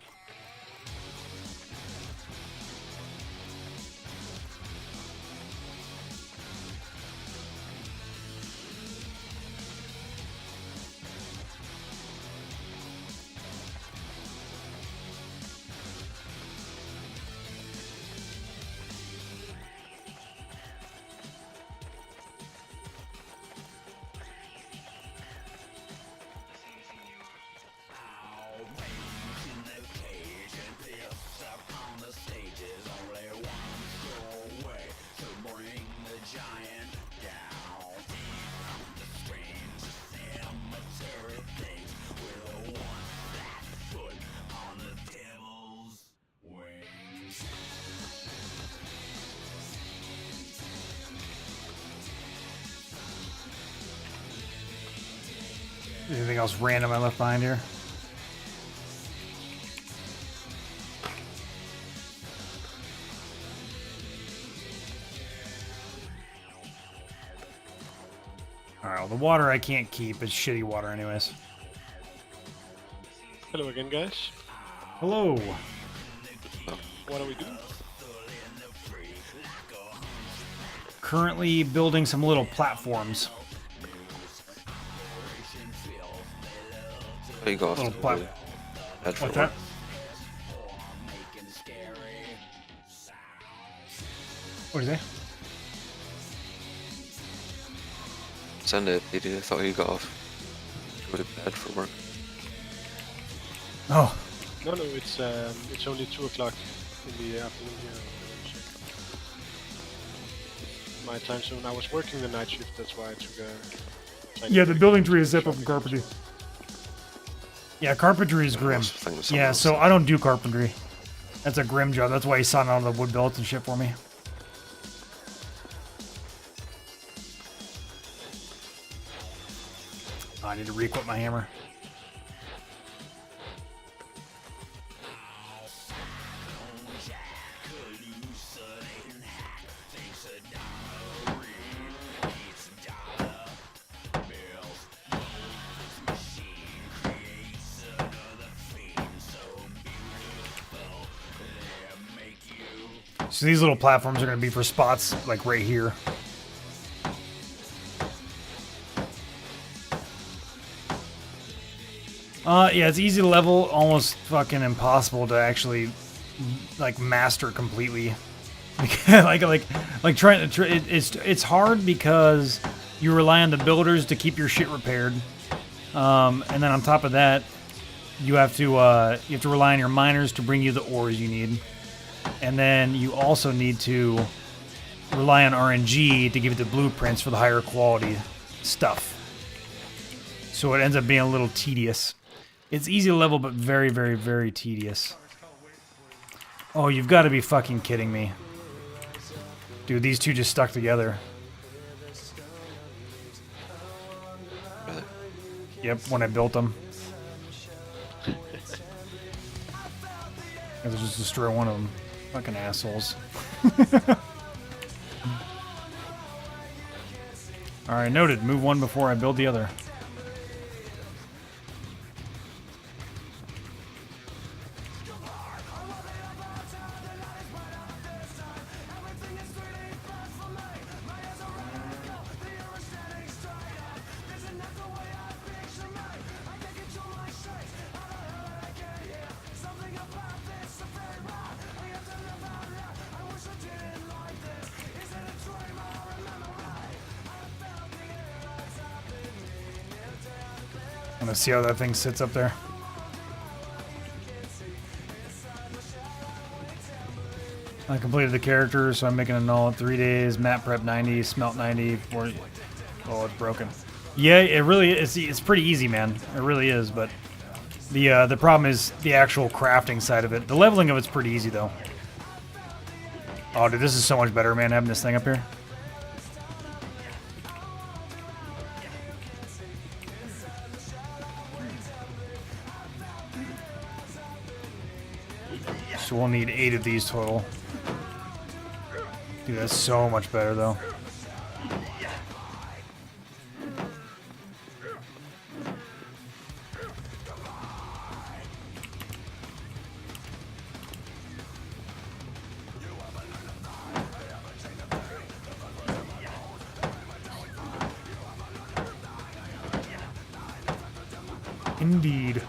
Anything else random I left behind here? Alright, well, the water I can't keep. It's shitty water anyways. Hello again, guys. Hello. What are we doing? Currently building some little platforms. Oh, you got off Little to plat- the head for What's that? work. What is that? Send it, idiot. I thought you got off. Go to bed for work. Oh, No, it's only 2 o'clock in the afternoon here. My time zone. I was working the night shift, that's why I took a tiny yeah, the break. building tree is separate from carpentry. Yeah, carpentry is grim. I was thinking of something Yeah, else. so I don't do carpentry. That's a grim job. That's why he signed on the wood billets and shit for me. Oh, I need to re-equip my hammer. So these little platforms are going to be for spots like right here. Yeah, it's easy to level, almost fucking impossible to actually like master completely. like trying to it's hard because you rely on the builders to keep your shit repaired, And then on top of that, you have to rely on your miners to bring you the ores you need. And then you also need to rely on RNG to give you the blueprints for the higher quality stuff. So it ends up being a little tedious. It's easy to level, but very, very, very tedious. Oh, you've got to be fucking kidding me. Dude, these two just stuck together. Really? Yep, when I built them. I had to just destroy one of them. Fucking assholes. Alright, noted. Move one before I build the other. I'm gonna see how that thing sits up there. I completed the character, so I'm making a null in 3 days. Map prep 90, smelt 90, 40. Oh, it's broken. Yeah, it really is. It's pretty easy, man. It really is. But the problem is the actual crafting side of it. The leveling of it's pretty easy though. Oh, dude, this is so much better, man. Having this thing up here. So we'll need 8 of these total. Dude, that's so much better, though. Indeed.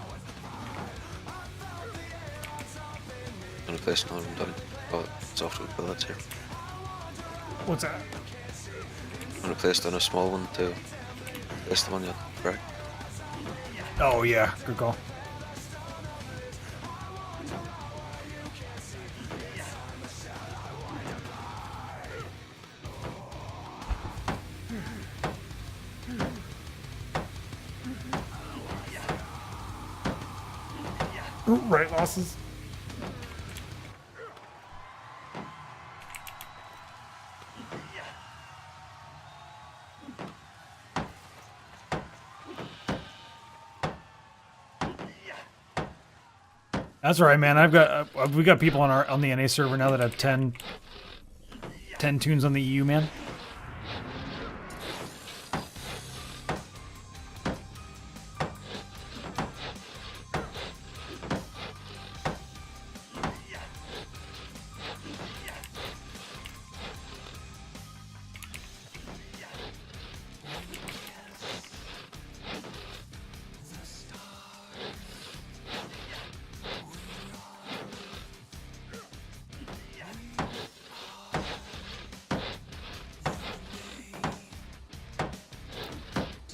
I'm gonna place another one down. Oh, it's off to the bullets here. What's that? I'm gonna place down a small one to place the one you correct. Oh, yeah. Good call. Right losses. That's right, man. We got people on the NA server now that have 10 tunes on the EU, man.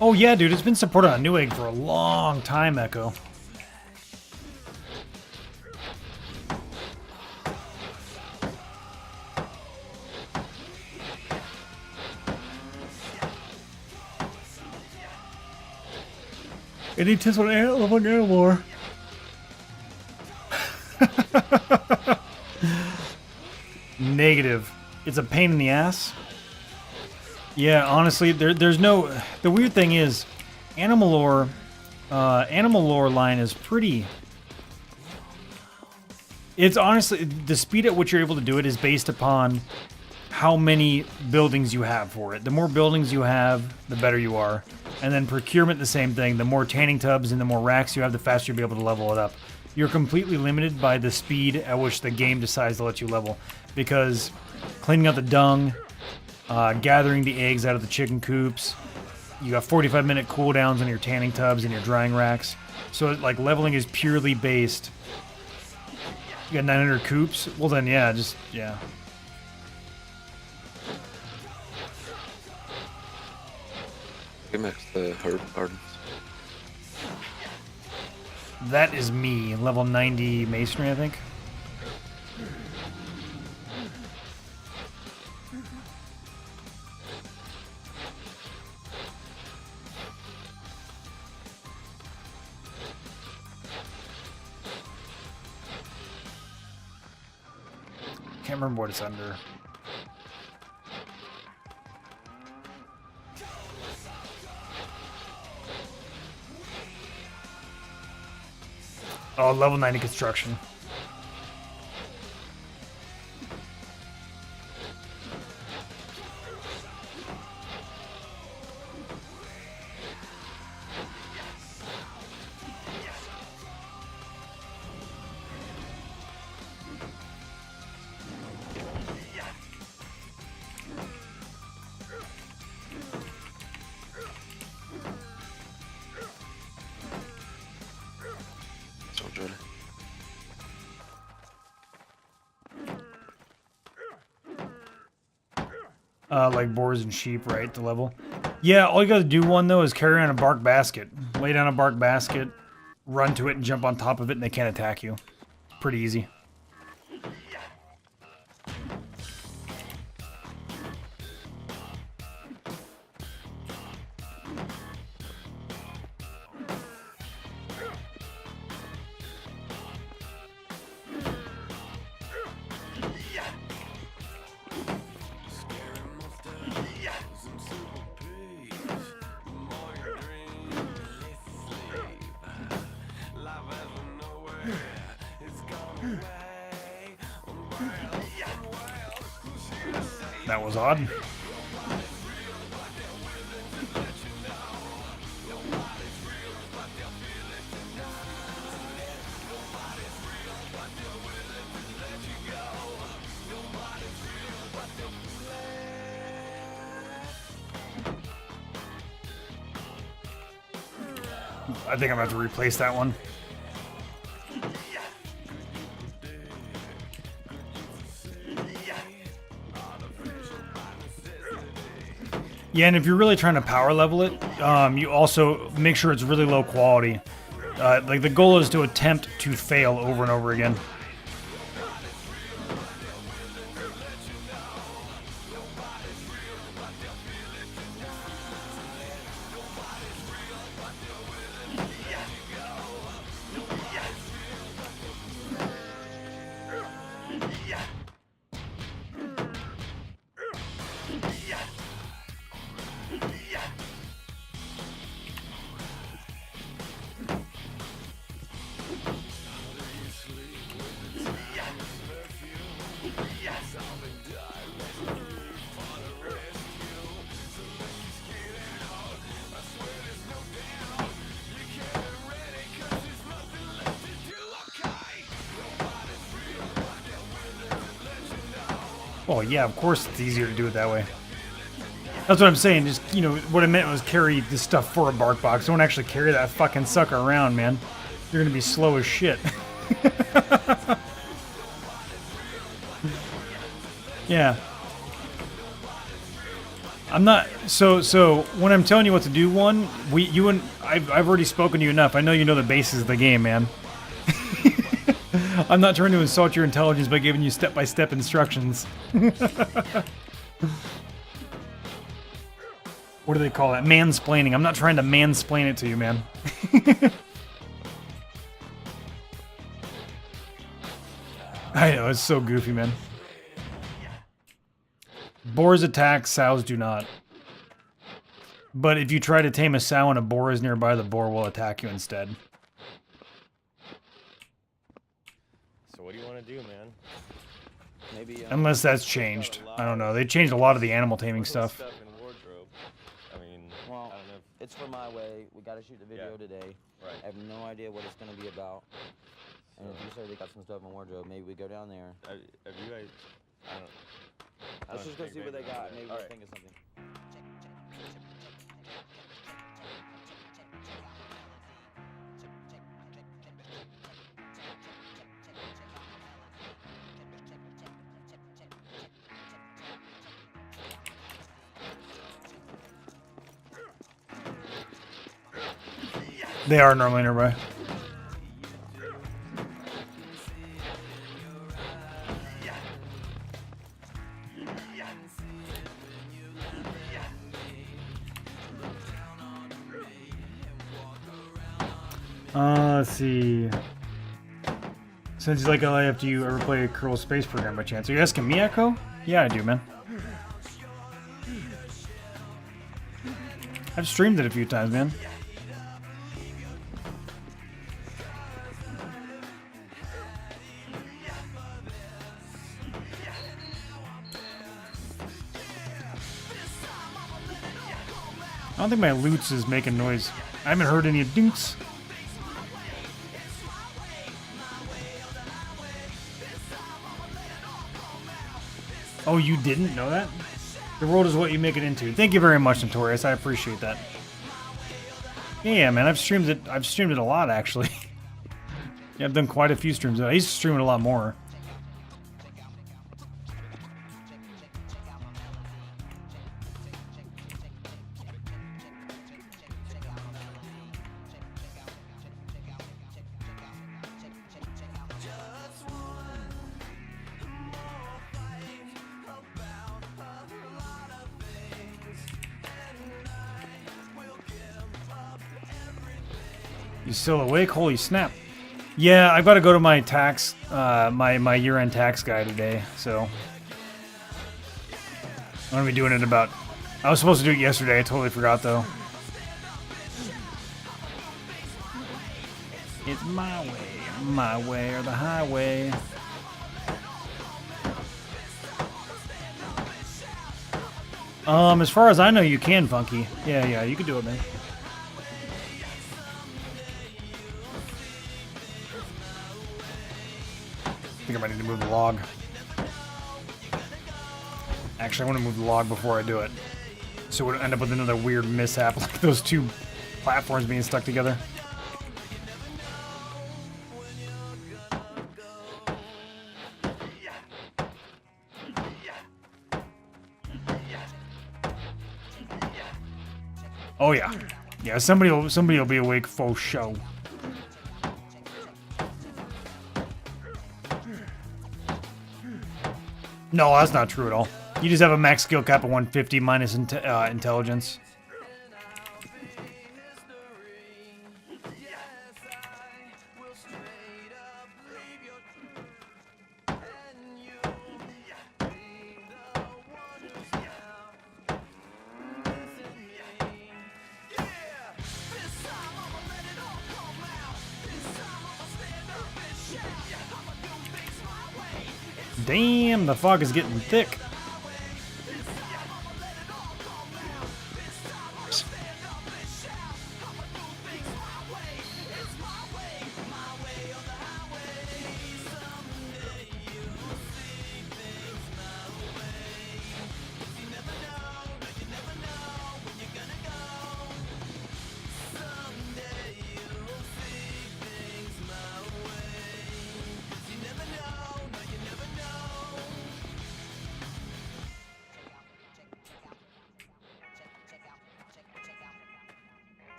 Oh yeah, dude, it's been supported on Newegg for a long time, Echo. Any tips on leveling Animal? Negative. It's a pain in the ass. Yeah, honestly, there's no... The weird thing is, Animal Lore line is pretty... It's honestly... The speed at which you're able to do it is based upon how many buildings you have for it. The more buildings you have, the better you are. And then procurement, the same thing. The more tanning tubs and the more racks you have, the faster you'll be able to level it up. You're completely limited by the speed at which the game decides to let you level. Because cleaning out the dung... gathering the eggs out of the chicken coops. You got 45-minute cooldowns on your tanning tubs and your drying racks. So, like, leveling is purely based... You got 900 coops? Well then, yeah, yeah. We make the herb gardens. That is me, level 90 masonry, I think. Can't remember what it's under. Oh, level 90 construction. Sounds really. Like boars and sheep, right? The level. Yeah, all you gotta do one though is carry on a bark basket. Lay down a bark basket, run to it and jump on top of it and they can't attack you. Pretty easy. That was odd. I think I'm gonna have to replace that one. Yeah, and if you're really trying to power level it, you also make sure it's really low quality. Like the goal is to attempt to fail over and over again. Oh yeah, of course it's easier to do it that way. That's what I'm saying. Just, you know, what I meant was carry this stuff for a bark box. Don't actually carry that fucking sucker around, man. You're gonna be slow as shit. Yeah. I'm not so when I'm telling you what to do, I've already spoken to you enough. I know you know the basis of the game, man. I'm not trying to insult your intelligence by giving you step-by-step instructions. What do they call that? Mansplaining. I'm not trying to mansplain it to you, man. I know, it's so goofy, man. Boars attack, sows do not. But if you try to tame a sow and a boar is nearby, the boar will attack you instead. So what do you want to do, man? Maybe Unless that's changed. I don't know. They changed a lot of the animal taming stuff. in wardrobe. I mean, Well, I don't know. it's for my way. We gotta shoot the video today. Right. I have no idea what it's gonna be about. And if you say they got some stuff in wardrobe, maybe we go down there. Have you guys? I don't. Let's just go see what they got. Maybe we'll Alright. think of something. They are normally nearby. Let's see. Since he's like LA, do you ever play a Kerbal Space Program by chance? Are you asking me, Echo? Yeah, I do, man. I've streamed it a few times, man. I don't think my loots is making noise. I haven't heard any dinks. Oh, you didn't know that? The world is what you make it into. Thank you very much, Notorious. I appreciate that. Yeah, man, I've streamed it. I've streamed it a lot, actually. Yeah, I've done quite a few streams. I used to stream it a lot more. You still awake? Holy snap. Yeah, I've got to go to my tax, my year-end tax guy today, so. I'm going to be doing it about. I was supposed to do it yesterday, I totally forgot though. It's my way or the highway. As far as I know, you can, Funky. Yeah, you can do it, man. I think I might need to move the log. Actually, I want to move the log before I do it. So it would end up with another weird mishap, like those two platforms being stuck together. Oh yeah. Yeah, somebody will be awake for show. No, that's not true at all. You just have a max skill cap of 150 minus intelligence. Damn, the fog is getting thick.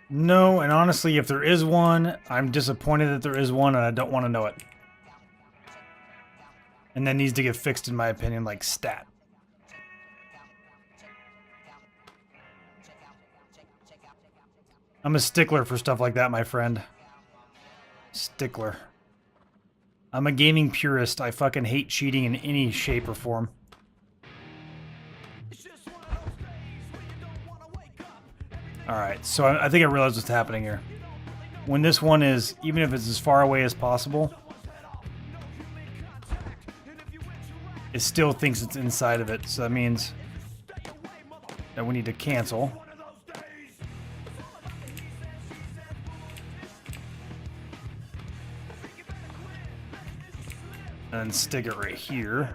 No, and honestly, if there is one, I'm disappointed that there is one, and I don't want to know it. And that needs to get fixed, in my opinion, like stat. I'm a stickler for stuff like that, my friend. Stickler. I'm a gaming purist. I fucking hate cheating in any shape or form. Alright, so I think I realized what's happening here. When this one is, even if it's as far away as possible, it still thinks it's inside of it, so that means that we need to cancel. And then stick it right here.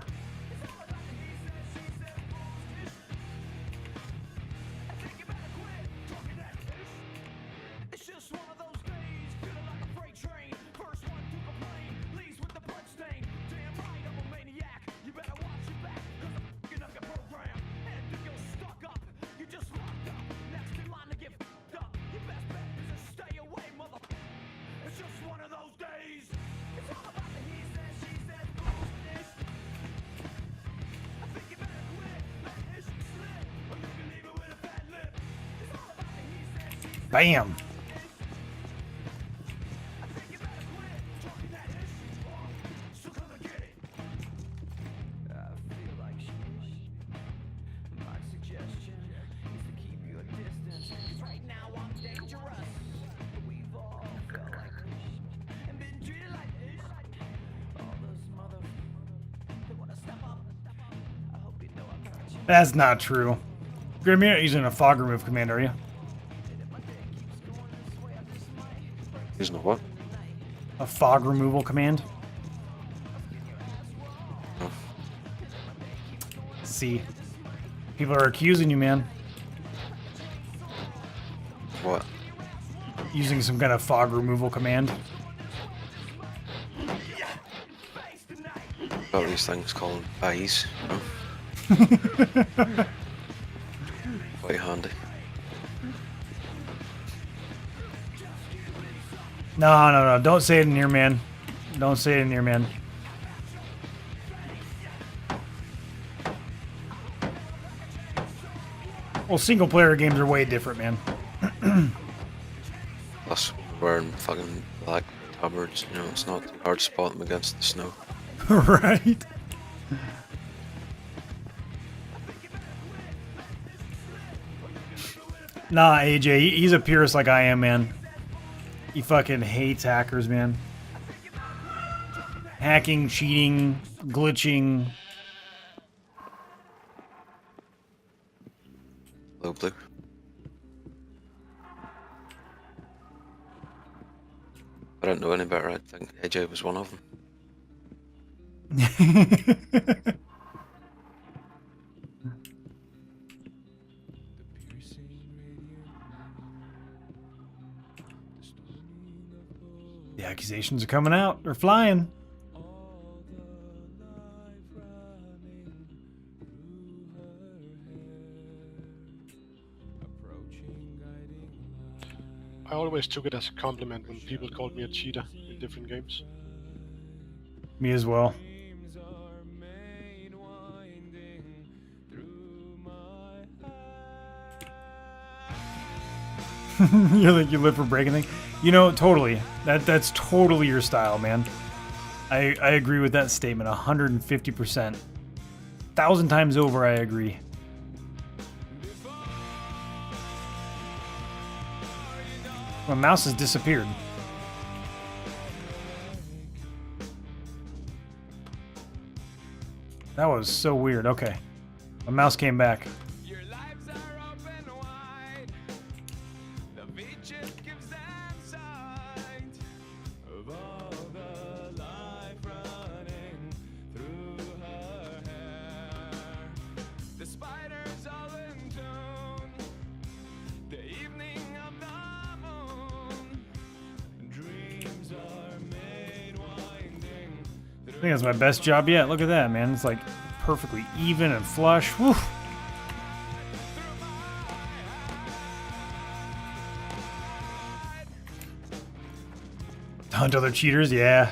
Bam. That's not true. Grim, you're not using a fog remove command, are you? Using a what? A fog removal command? No. See. People are accusing you, man. What? Using some kind of fog removal command. Got these things called eyes, you know? Quite handy. No. Don't say it in here, man. Don't say it in here, man. Well, single player games are way different, man. Plus, wearing fucking black tabards, you know, it's not too hard to spot them against the snow. Right? Nah, AJ, he's a purist like I am, man. He fucking hates hackers, man. Hacking, cheating, glitching. Low blue. I don't know any better. I think AJ was one of them. The accusations are coming out. They're flying. I always took it as a compliment when people called me a cheater in different games. Me as well. You think you live for breaking things? You know, totally. That's totally your style, man. I agree with that statement 150%. 1,000 times over, I agree. My mouse has disappeared. That was so weird. Okay. My mouse came back. I think that's my best job yet. Look at that, man. It's like perfectly even and flush. Woo. Hunt other cheaters, yeah.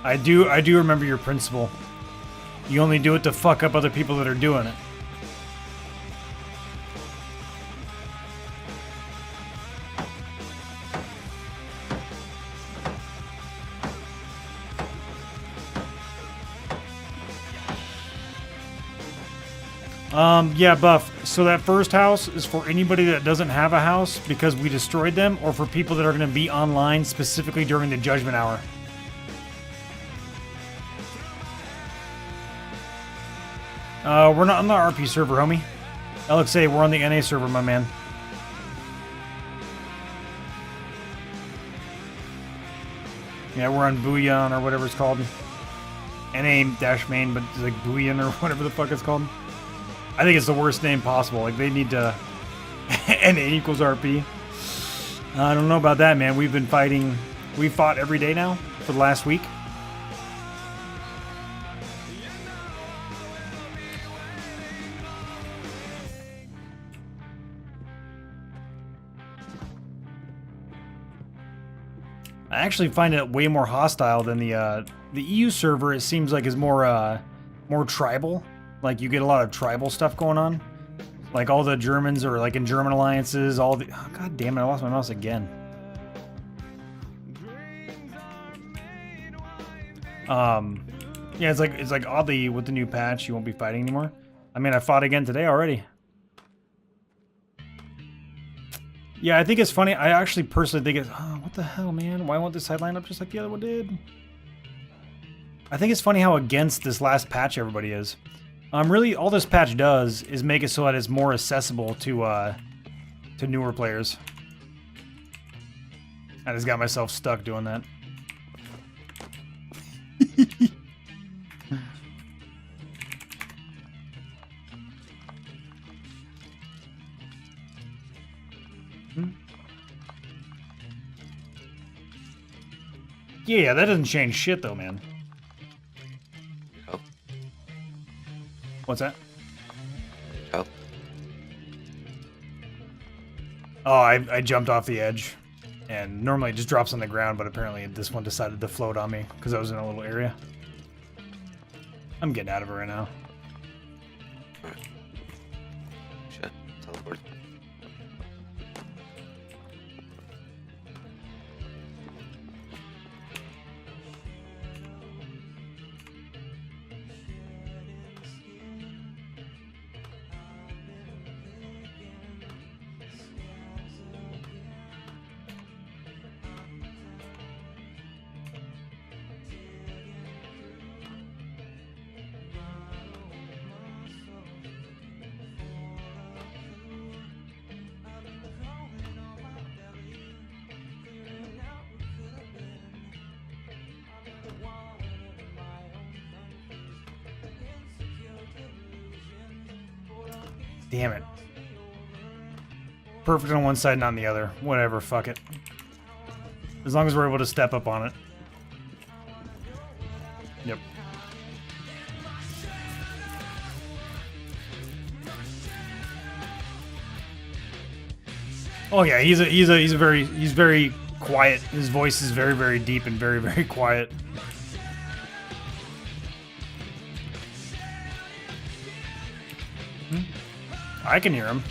I do remember your principle. You only do it to fuck up other people that are doing it. Yeah, Buff. So that first house is for anybody that doesn't have a house because we destroyed them, or for people that are going to be online specifically during the Judgment Hour. We're not on the RP server, homie. LXA, we're on the NA server, my man. Yeah, we're on Booyan or whatever it's called. NA-main, but it's like Booyan or whatever the fuck it's called. I think it's the worst name possible. Like, they need to... NA equals RP. I don't know about that, man. We've been fighting... We've fought every day now for the last week. I actually find it way more hostile than the EU server. It seems like is more tribal. Like, you get a lot of tribal stuff going on. Like, all the Germans are, like, in German alliances, all the... Oh, God damn it, I lost my mouse again. Yeah, it's like oddly, with the new patch, you won't be fighting anymore. I mean, I fought again today already. Yeah, I think it's funny. I actually personally think it's... Oh, what the hell, man? Why won't this side line up just like the other one did? I think it's funny how against this last patch everybody is. Really, all this patch does is make it so that it's more accessible to newer players. I just got myself stuck doing that. Yeah, that doesn't change shit though, man. Oh. What's that? Oh. Oh, I jumped off the edge. And normally it just drops on the ground, but apparently this one decided to float on me because I was in a little area. I'm getting out of it right now. Alright. Shit. Teleport. Damn it. Perfect on one side, not on the other. Whatever, fuck it. As long as we're able to step up on it. Yep. Oh yeah, he's very quiet. His voice is very, very deep and very, very quiet. I can hear him.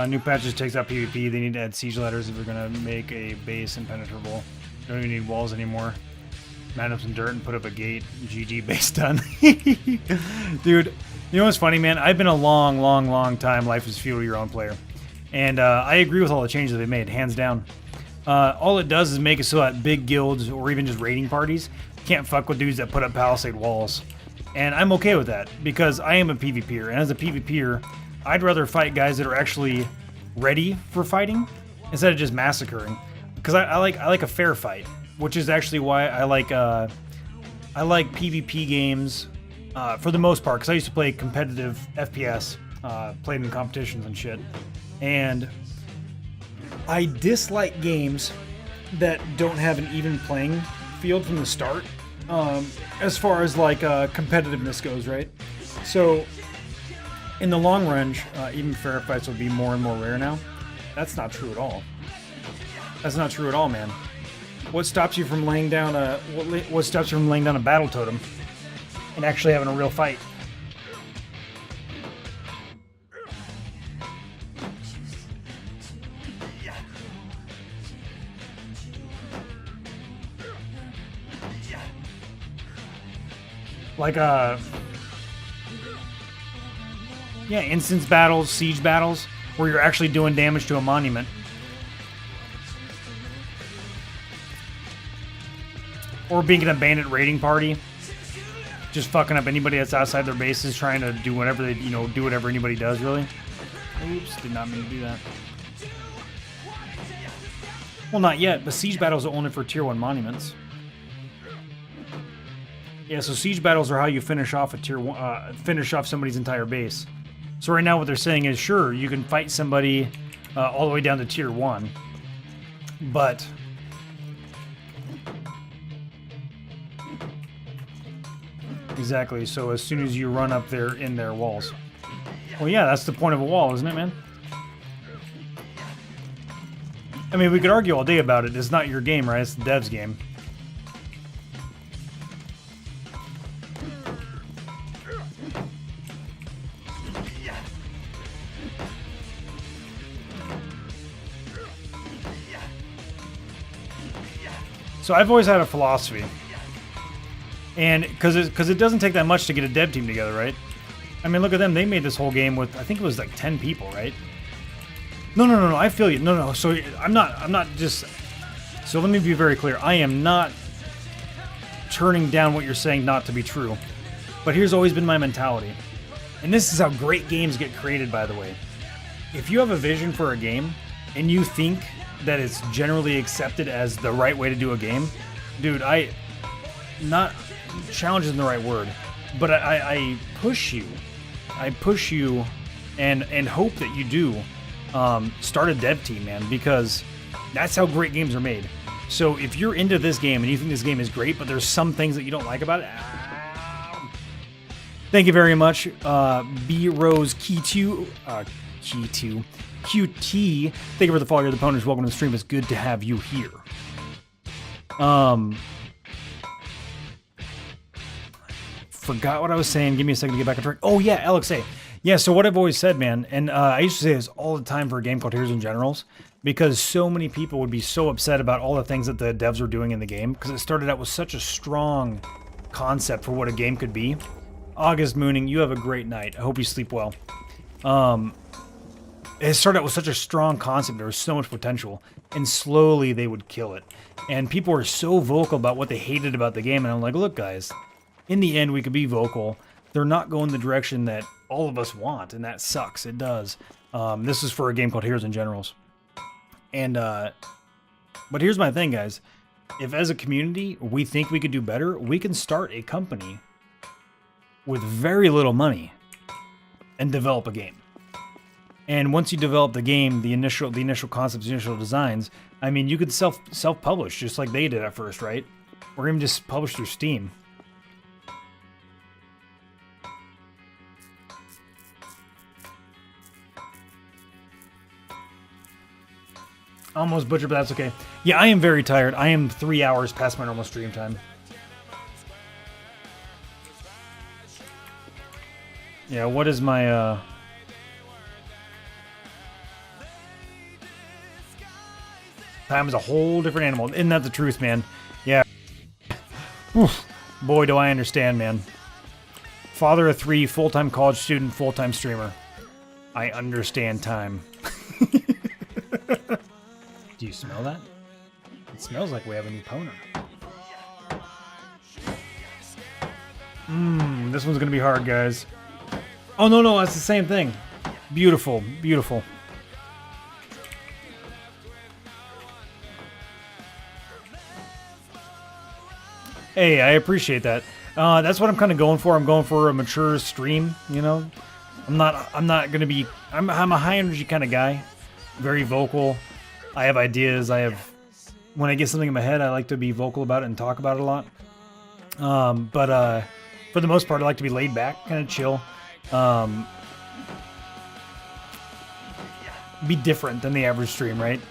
New patch just takes out PvP. They need to add siege ladders if we're gonna make a base impenetrable. Don't even need walls anymore. Mount up some dirt and put up a gate. GG, base done. Dude, you know what's funny, man? I've been a long time Life is Feudal Your Own player. And I agree with all the changes they made, hands down. All it does is make it so that big guilds or even just raiding parties can't fuck with dudes that put up palisade walls. And I'm okay with that, because I am a PvPer, and as a PvPer, I'd rather fight guys that are actually ready for fighting instead of just massacring. Because I like a fair fight, which is actually why I like PvP games for the most part, because I used to play competitive FPS, played in competitions and shit. And I dislike games that don't have an even playing field from the start. As far as like competitiveness goes, right? So in the long run, even fair fights will be more and more rare now. That's not true at all. That's not true at all, man. What stops you from laying down what stops you from laying down a battle totem and actually having a real fight? Like yeah, instance battles, siege battles, where you're actually doing damage to a monument. Or being an bandit raiding party, just fucking up anybody that's outside their bases, trying to do whatever they, do whatever anybody does, really. Oops, did not mean to do that. Well, not yet, but siege battles are only for tier 1 monuments. Yeah, so siege battles are how you finish off a tier 1, finish off somebody's entire base. So right now what they're saying is, sure, you can fight somebody all the way down to tier 1, but exactly, so as soon as you run up there in their walls. Well, yeah, that's the point of a wall, isn't it, man? I mean, we could argue all day about it. It's not your game, right? It's the dev's game. So I've always had a philosophy, and because it doesn't take that much to get a dev team together, right? I mean, look at them. They made this whole game with, I think it was like 10 people, right? No. I feel you. No. So I'm not just. So let me be very clear. I am not turning down what you're saying not to be true, but here's always been my mentality, and this is how great games get created, by the way. If you have a vision for a game and you think that it's generally accepted as the right way to do a game, dude, not challenge isn't the right word, but I push you. I push you and hope that you do start a dev team, man, because that's how great games are made. So if you're into this game and you think this game is great, but there's some things that you don't like about it, thank you very much, B Rose Key2, QT. Thank you for the follow. You're the Pwnage. Welcome to the stream. It's good to have you here. Forgot what I was saying. Give me a second to get back on track. Oh yeah, Alex A. Yeah, so what I've always said, man, and I used to say this all the time for a game called Heroes and Generals, because so many people would be so upset about all the things that the devs were doing in the game, because it started out with such a strong concept for what a game could be. August Mooning, you have a great night. I hope you sleep well. It started out with such a strong concept. There was so much potential, and slowly they would kill it. And people were so vocal about what they hated about the game, and I'm like, look, guys, in the end, we could be vocal. They're not going the direction that all of us want, and that sucks. It does. This is for a game called Heroes and Generals. And, but here's my thing, guys. If as a community we think we could do better, we can start a company with very little money and develop a game. And once you develop the game, the initial concepts, the initial designs, I mean, you could self-publish just like they did at first, right? Or even just publish through Steam. Almost butchered, but that's okay. Yeah, I am very tired. I am 3 hours past my normal stream time. Yeah, what is my, time is a whole different animal. Isn't that the truth, man? Yeah. Oof. Boy, do I understand, man. Father of 3, full-time college student, full-time streamer. I understand time. Do you smell that? It smells like we have a new Pwner. This one's gonna be hard, guys. Oh, no, that's the same thing. Beautiful, beautiful. Hey, I appreciate that. That's what I'm kind of going for. I'm going for a mature stream, you know? I'm not gonna be... I'm a high energy kind of guy. Very vocal. I have ideas. When I get something in my head, I like to be vocal about it and talk about it a lot. But for the most part, I like to be laid back, kind of chill. Be different than the average stream, right?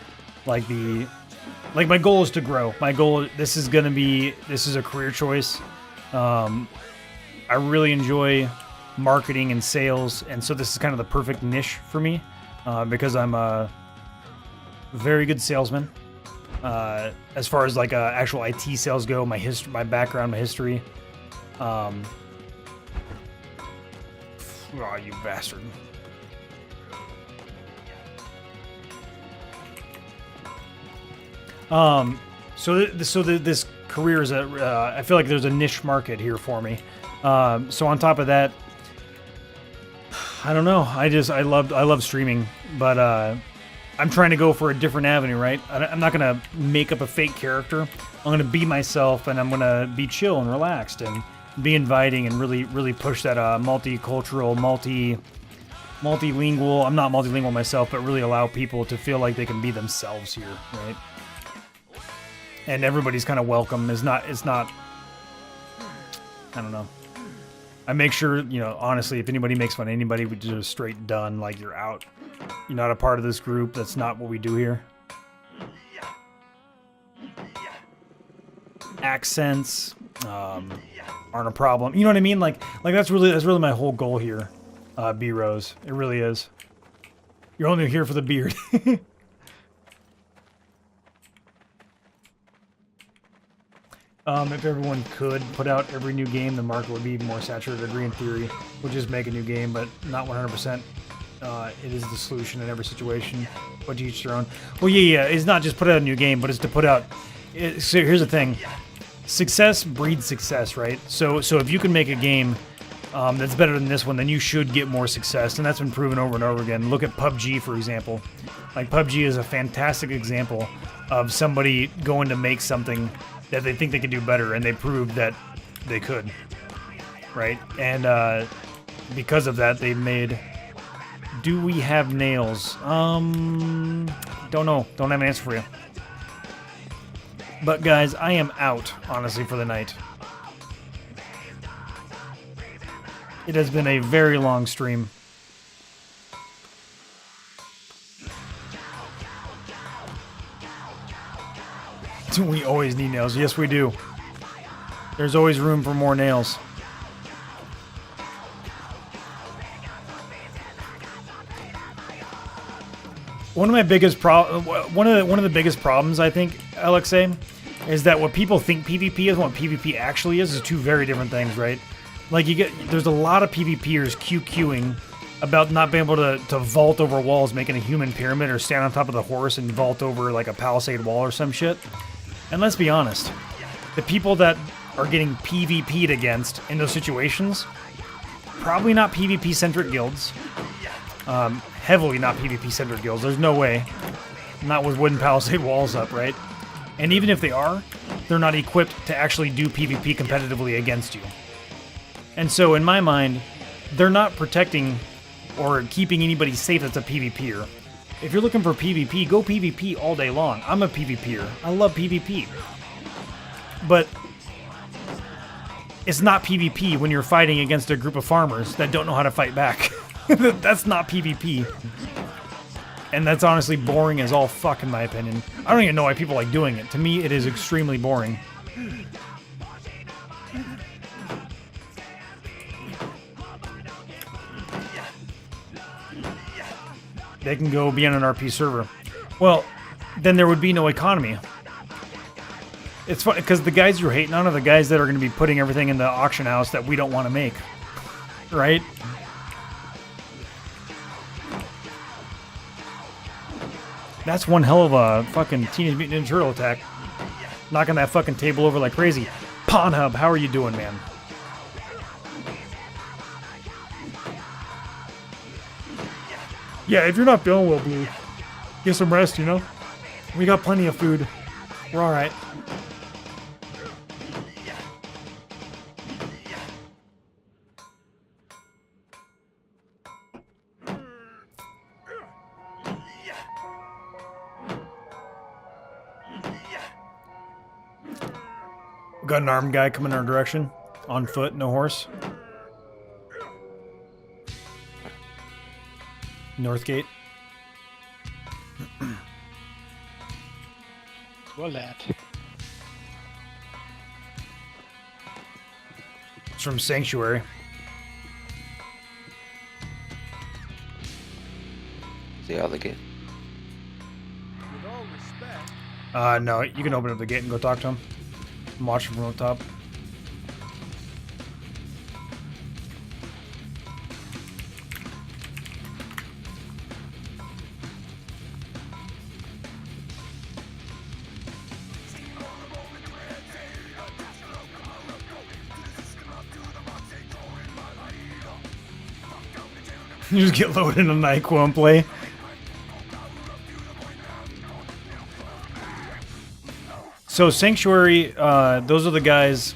Like my goal is to grow. My goal, this is a career choice. I really enjoy marketing and sales, and so this is kind of the perfect niche for me, because I'm a very good salesman. As far as like actual IT sales go, my my background, my history. Oh, you bastard. So this career is I feel like there's a niche market here for me. So on top of that, I don't know. I love streaming, but I'm trying to go for a different avenue, right? I'm not gonna make up a fake character. I'm gonna be myself, and I'm gonna be chill and relaxed and be inviting and really push that multicultural, multilingual. I'm not multilingual myself, but really allow people to feel like they can be themselves here, right? And everybody's kind of welcome. It's not. I don't know. I make sure, you know, honestly, if anybody makes fun of anybody, we just straight done. Like, you're out. You're not a part of this group. That's not what we do here. Accents aren't a problem. You know what I mean? Like that's really my whole goal here. B Rose, it really is. You're only here for the beard. If everyone could put out every new game, the market would be more saturated. I agree in theory. We'll just make a new game, but not 100%. It is the solution in every situation, but to each their own. Well, yeah, it's not just put out a new game, but it's to put out... So here's the thing. Success breeds success, right? So if you can make a game that's better than this one, then you should get more success, and that's been proven over and over again. Look at PUBG, for example. Like, PUBG is a fantastic example of somebody going to make something that they think they can do better, and they proved that they could, right? And because of that, they made... Do we have nails? Don't know. Don't have an answer for you. But guys, I am out, honestly, for the night. It has been a very long stream. We always need nails. Yes, we do. There's always room for more nails. One of the biggest problems, I think, Alexei, is that what people think PvP is and what PvP actually is two very different things, right? Like, there's a lot of PvPers QQing about not being able to vault over walls, making a human pyramid, or stand on top of the horse and vault over like a palisade wall or some shit. And let's be honest, the people that are getting PvP'd against in those situations, probably not PvP-centric guilds. Heavily not PvP-centric guilds. There's no way. Not with wooden palisade walls up, right? And even if they are, they're not equipped to actually do PvP competitively against you. And so, in my mind, they're not protecting or keeping anybody safe that's a PvPer. If you're looking for PvP, go PvP all day long. I'm a PvPer. I love PvP. But it's not PvP when you're fighting against a group of farmers that don't know how to fight back. That's not PvP. And that's honestly boring as all fuck, in my opinion. I don't even know why people like doing it. To me, it is extremely boring. They can go be on an RP server. Well, then there would be no economy. It's funny, because the guys you're hating on are the guys that are going to be putting everything in the auction house that we don't want to make. Right? That's one hell of a fucking Teenage Mutant Ninja Turtle attack. Knocking that fucking table over like crazy. Pornhub, how are you doing, man? Yeah, if you're not feeling well, Blue, get some rest, you know? We got plenty of food. We're alright. We got an armed guy coming our direction. On foot, no horse. Northgate. Well, that. It's from Sanctuary. See how they get. No, you can open up the gate and go talk to him. I'm watching from up top. You just get loaded in a NyQuil and play. So Sanctuary, those are the guys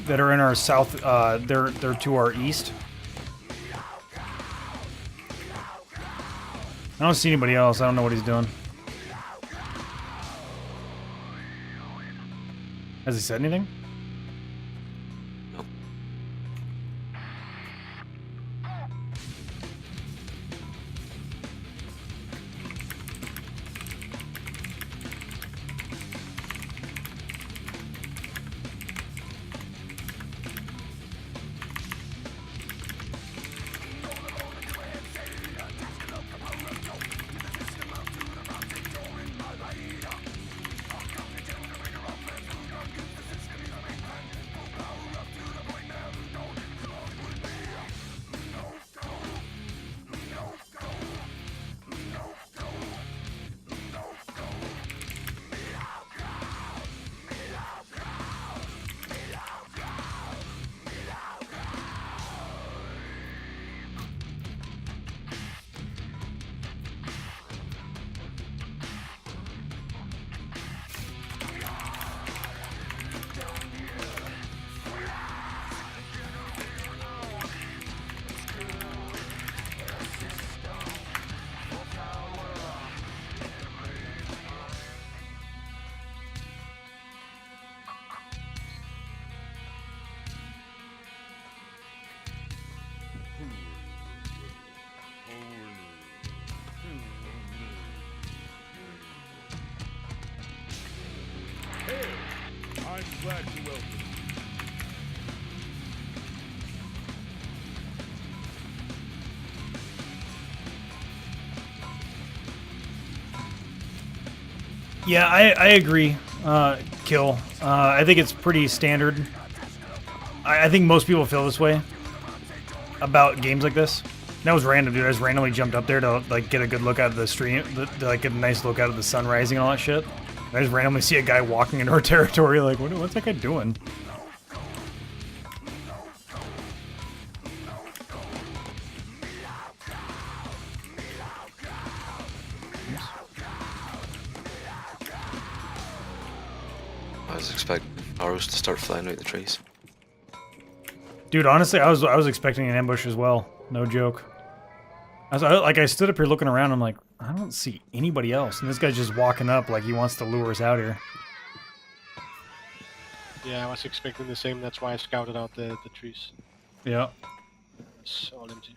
that are in our south. They're to our east. I don't see anybody else. I don't know what he's doing. Has he said anything? Yeah, I agree, Kill. I think it's pretty standard. I think most people feel this way about games like this. That was random, dude. I just randomly jumped up there to like get a good look out of the stream, to like get a nice look out of the sun rising and all that shit. I just randomly see a guy walking into our territory, like, what's that guy doing? I was expecting arrows to start flying out the trees. Dude, honestly, I was expecting an ambush as well. No joke. I stood up here looking around. I'm like, I don't see anybody else, and this guy's just walking up like he wants to lure us out here. Yeah, I was expecting the same. That's why I scouted out the trees. Yeah. It's all empty,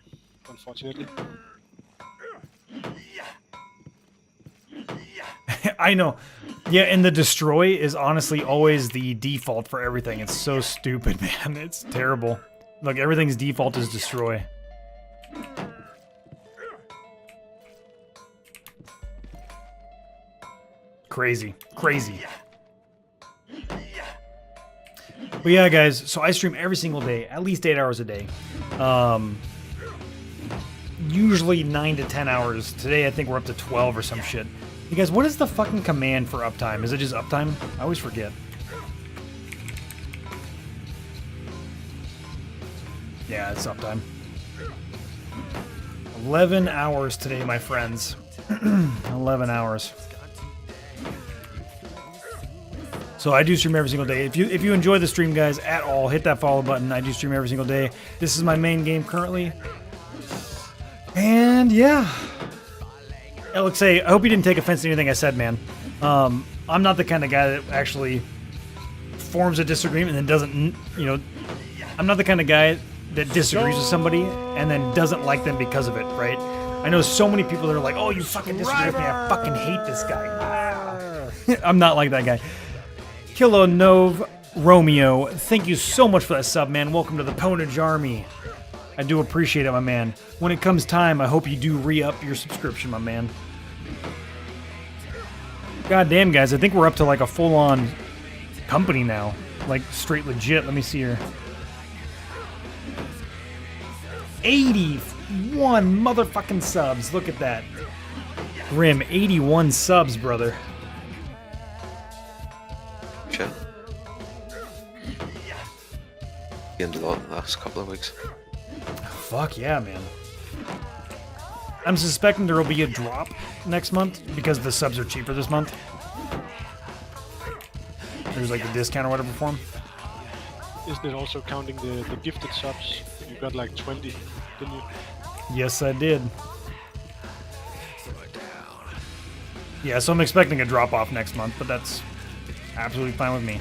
unfortunately. I know. Yeah, and the destroy is honestly always the default for everything. It's so stupid, man. It's terrible. Look, everything's default is destroy. Crazy. Crazy. But yeah, guys, so I stream every single day, at least 8 hours a day. Usually 9 to 10 hours. Today, I think we're up to 12 or some shit. You guys, what is the fucking command for uptime? Is it just uptime? I always forget. Yeah, it's uptime. 11 hours today, my friends. 11 hours. So I do stream every single day. If you enjoy the stream, guys, at all, hit that follow button. I do stream every single day. This is my main game currently. And yeah. Alexei, I hope you didn't take offense to anything I said, man. I'm not the kind of guy that actually forms a disagreement and then doesn't, you know, I'm not the kind of guy that disagrees with somebody and then doesn't like them because of it, right? I know so many people that are like, oh, you fucking disagree with me. I fucking hate this guy. I'm not like that guy. Kilo Nov Romeo, thank you so much for that sub, man. Welcome to the Pwnage Army. I do appreciate it, my man. When it comes time, I hope you do re-up your subscription, my man. God damn, guys, I think we're up to like a full-on company now. Like, straight legit. Let me see here. 81 motherfucking subs. Look at that. Grim, 81 subs, brother. Shit. Gained a lot the last couple of weeks. Fuck yeah, man. I'm suspecting there will be a drop next month because the subs are cheaper this month. There's like a discount or whatever for them. Isn't it also counting the gifted subs? You got like 20, didn't you? Yes, I did. Yeah, so I'm expecting a drop off next month, but that's absolutely fine with me.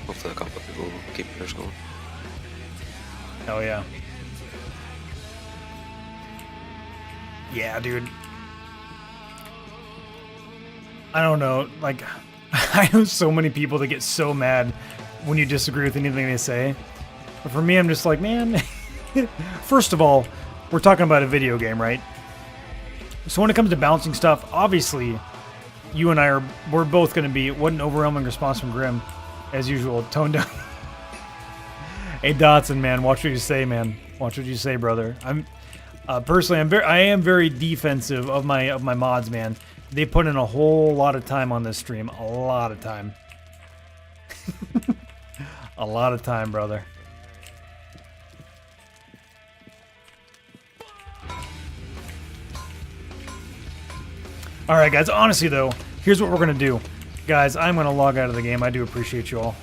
Hopefully a couple of people will keep theirs going. Hell yeah. Yeah, dude. I don't know, like, I know so many people that get so mad when you disagree with anything they say. But for me, I'm just like, man, first of all, we're talking about a video game, right? So when it comes to balancing stuff, obviously, you and I we're both going to be, what an overwhelming response from Grim, as usual, toned down. Hey, Dotson, man, watch what you say, man. Watch what you say, brother. I'm personally, I am very defensive of my mods, man. They put in a whole lot of time on this stream. A lot of time. A lot of time, brother. Alright, guys. Honestly, though, here's what we're going to do. Guys, I'm going to log out of the game. I do appreciate you all.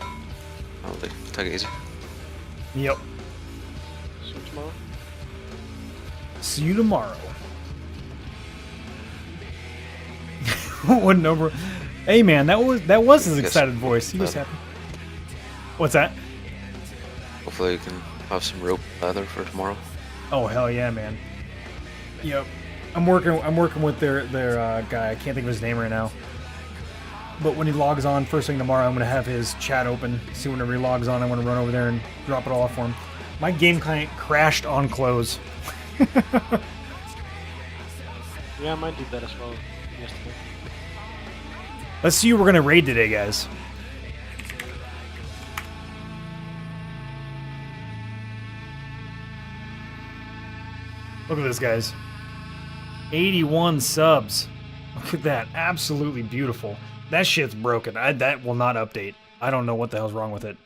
I'll take it easy. Yep. See you tomorrow. See you tomorrow. What number? Hey man, that was his excited voice. He was happy. What's that? Hopefully you can have some rope leather for tomorrow. Oh hell yeah, man. Yep. I'm working with their guy. I can't think of his name right now. But when he logs on first thing tomorrow, I'm gonna have his chat open. See whenever he logs on, I'm gonna run over there and drop it all off for him. My game client crashed on close. Yeah, mine did that as well yesterday. Let's see who we're gonna raid today, guys. Look at this, guys. 81 subs. Look at that. Absolutely beautiful. That shit's broken. That will not update. I don't know what the hell's wrong with it.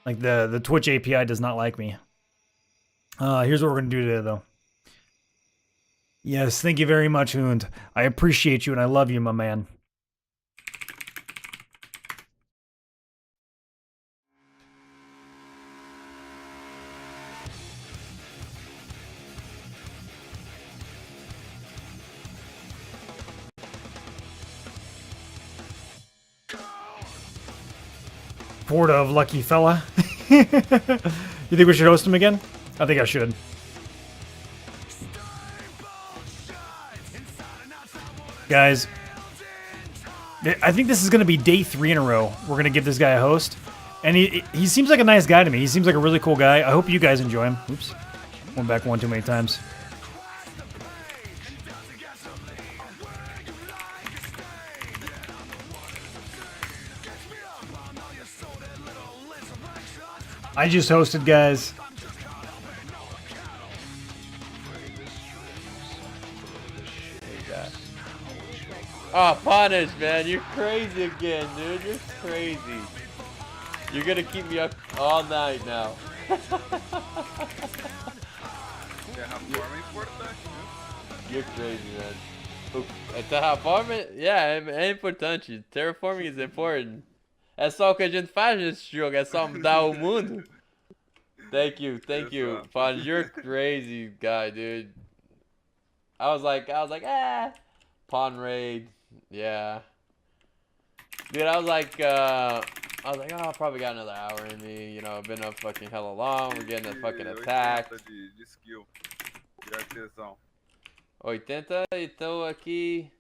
Like, the Twitch API does not like me. Here's what we're going to do today, though. Yes, thank you very much, Hund. I appreciate you and I love you, my man. Bored of lucky fella. You think we should host him again? I think I should. Guys, I think this is going to be day 3 in a row. We're going to give this guy a host. And he seems like a nice guy to me. He seems like a really cool guy. I hope you guys enjoy him. Oops. Went back one too many times. I just hosted, guys. Oh, Punish, man, you're crazy again, dude. You're crazy. You're gonna keep me up all night now. You're crazy, man. Terraforming? Yeah, é importante. Terraforming is important. É só o que a gente faz nesse jogo, é só mudar o mundo. Thank you, Punish. You're a crazy guy, dude. I was like, Pawn raid, yeah. Dude, I was like, oh, I probably got another hour in me. You know, I've been up fucking hella long. We're getting a fucking attack. 80, então aqui.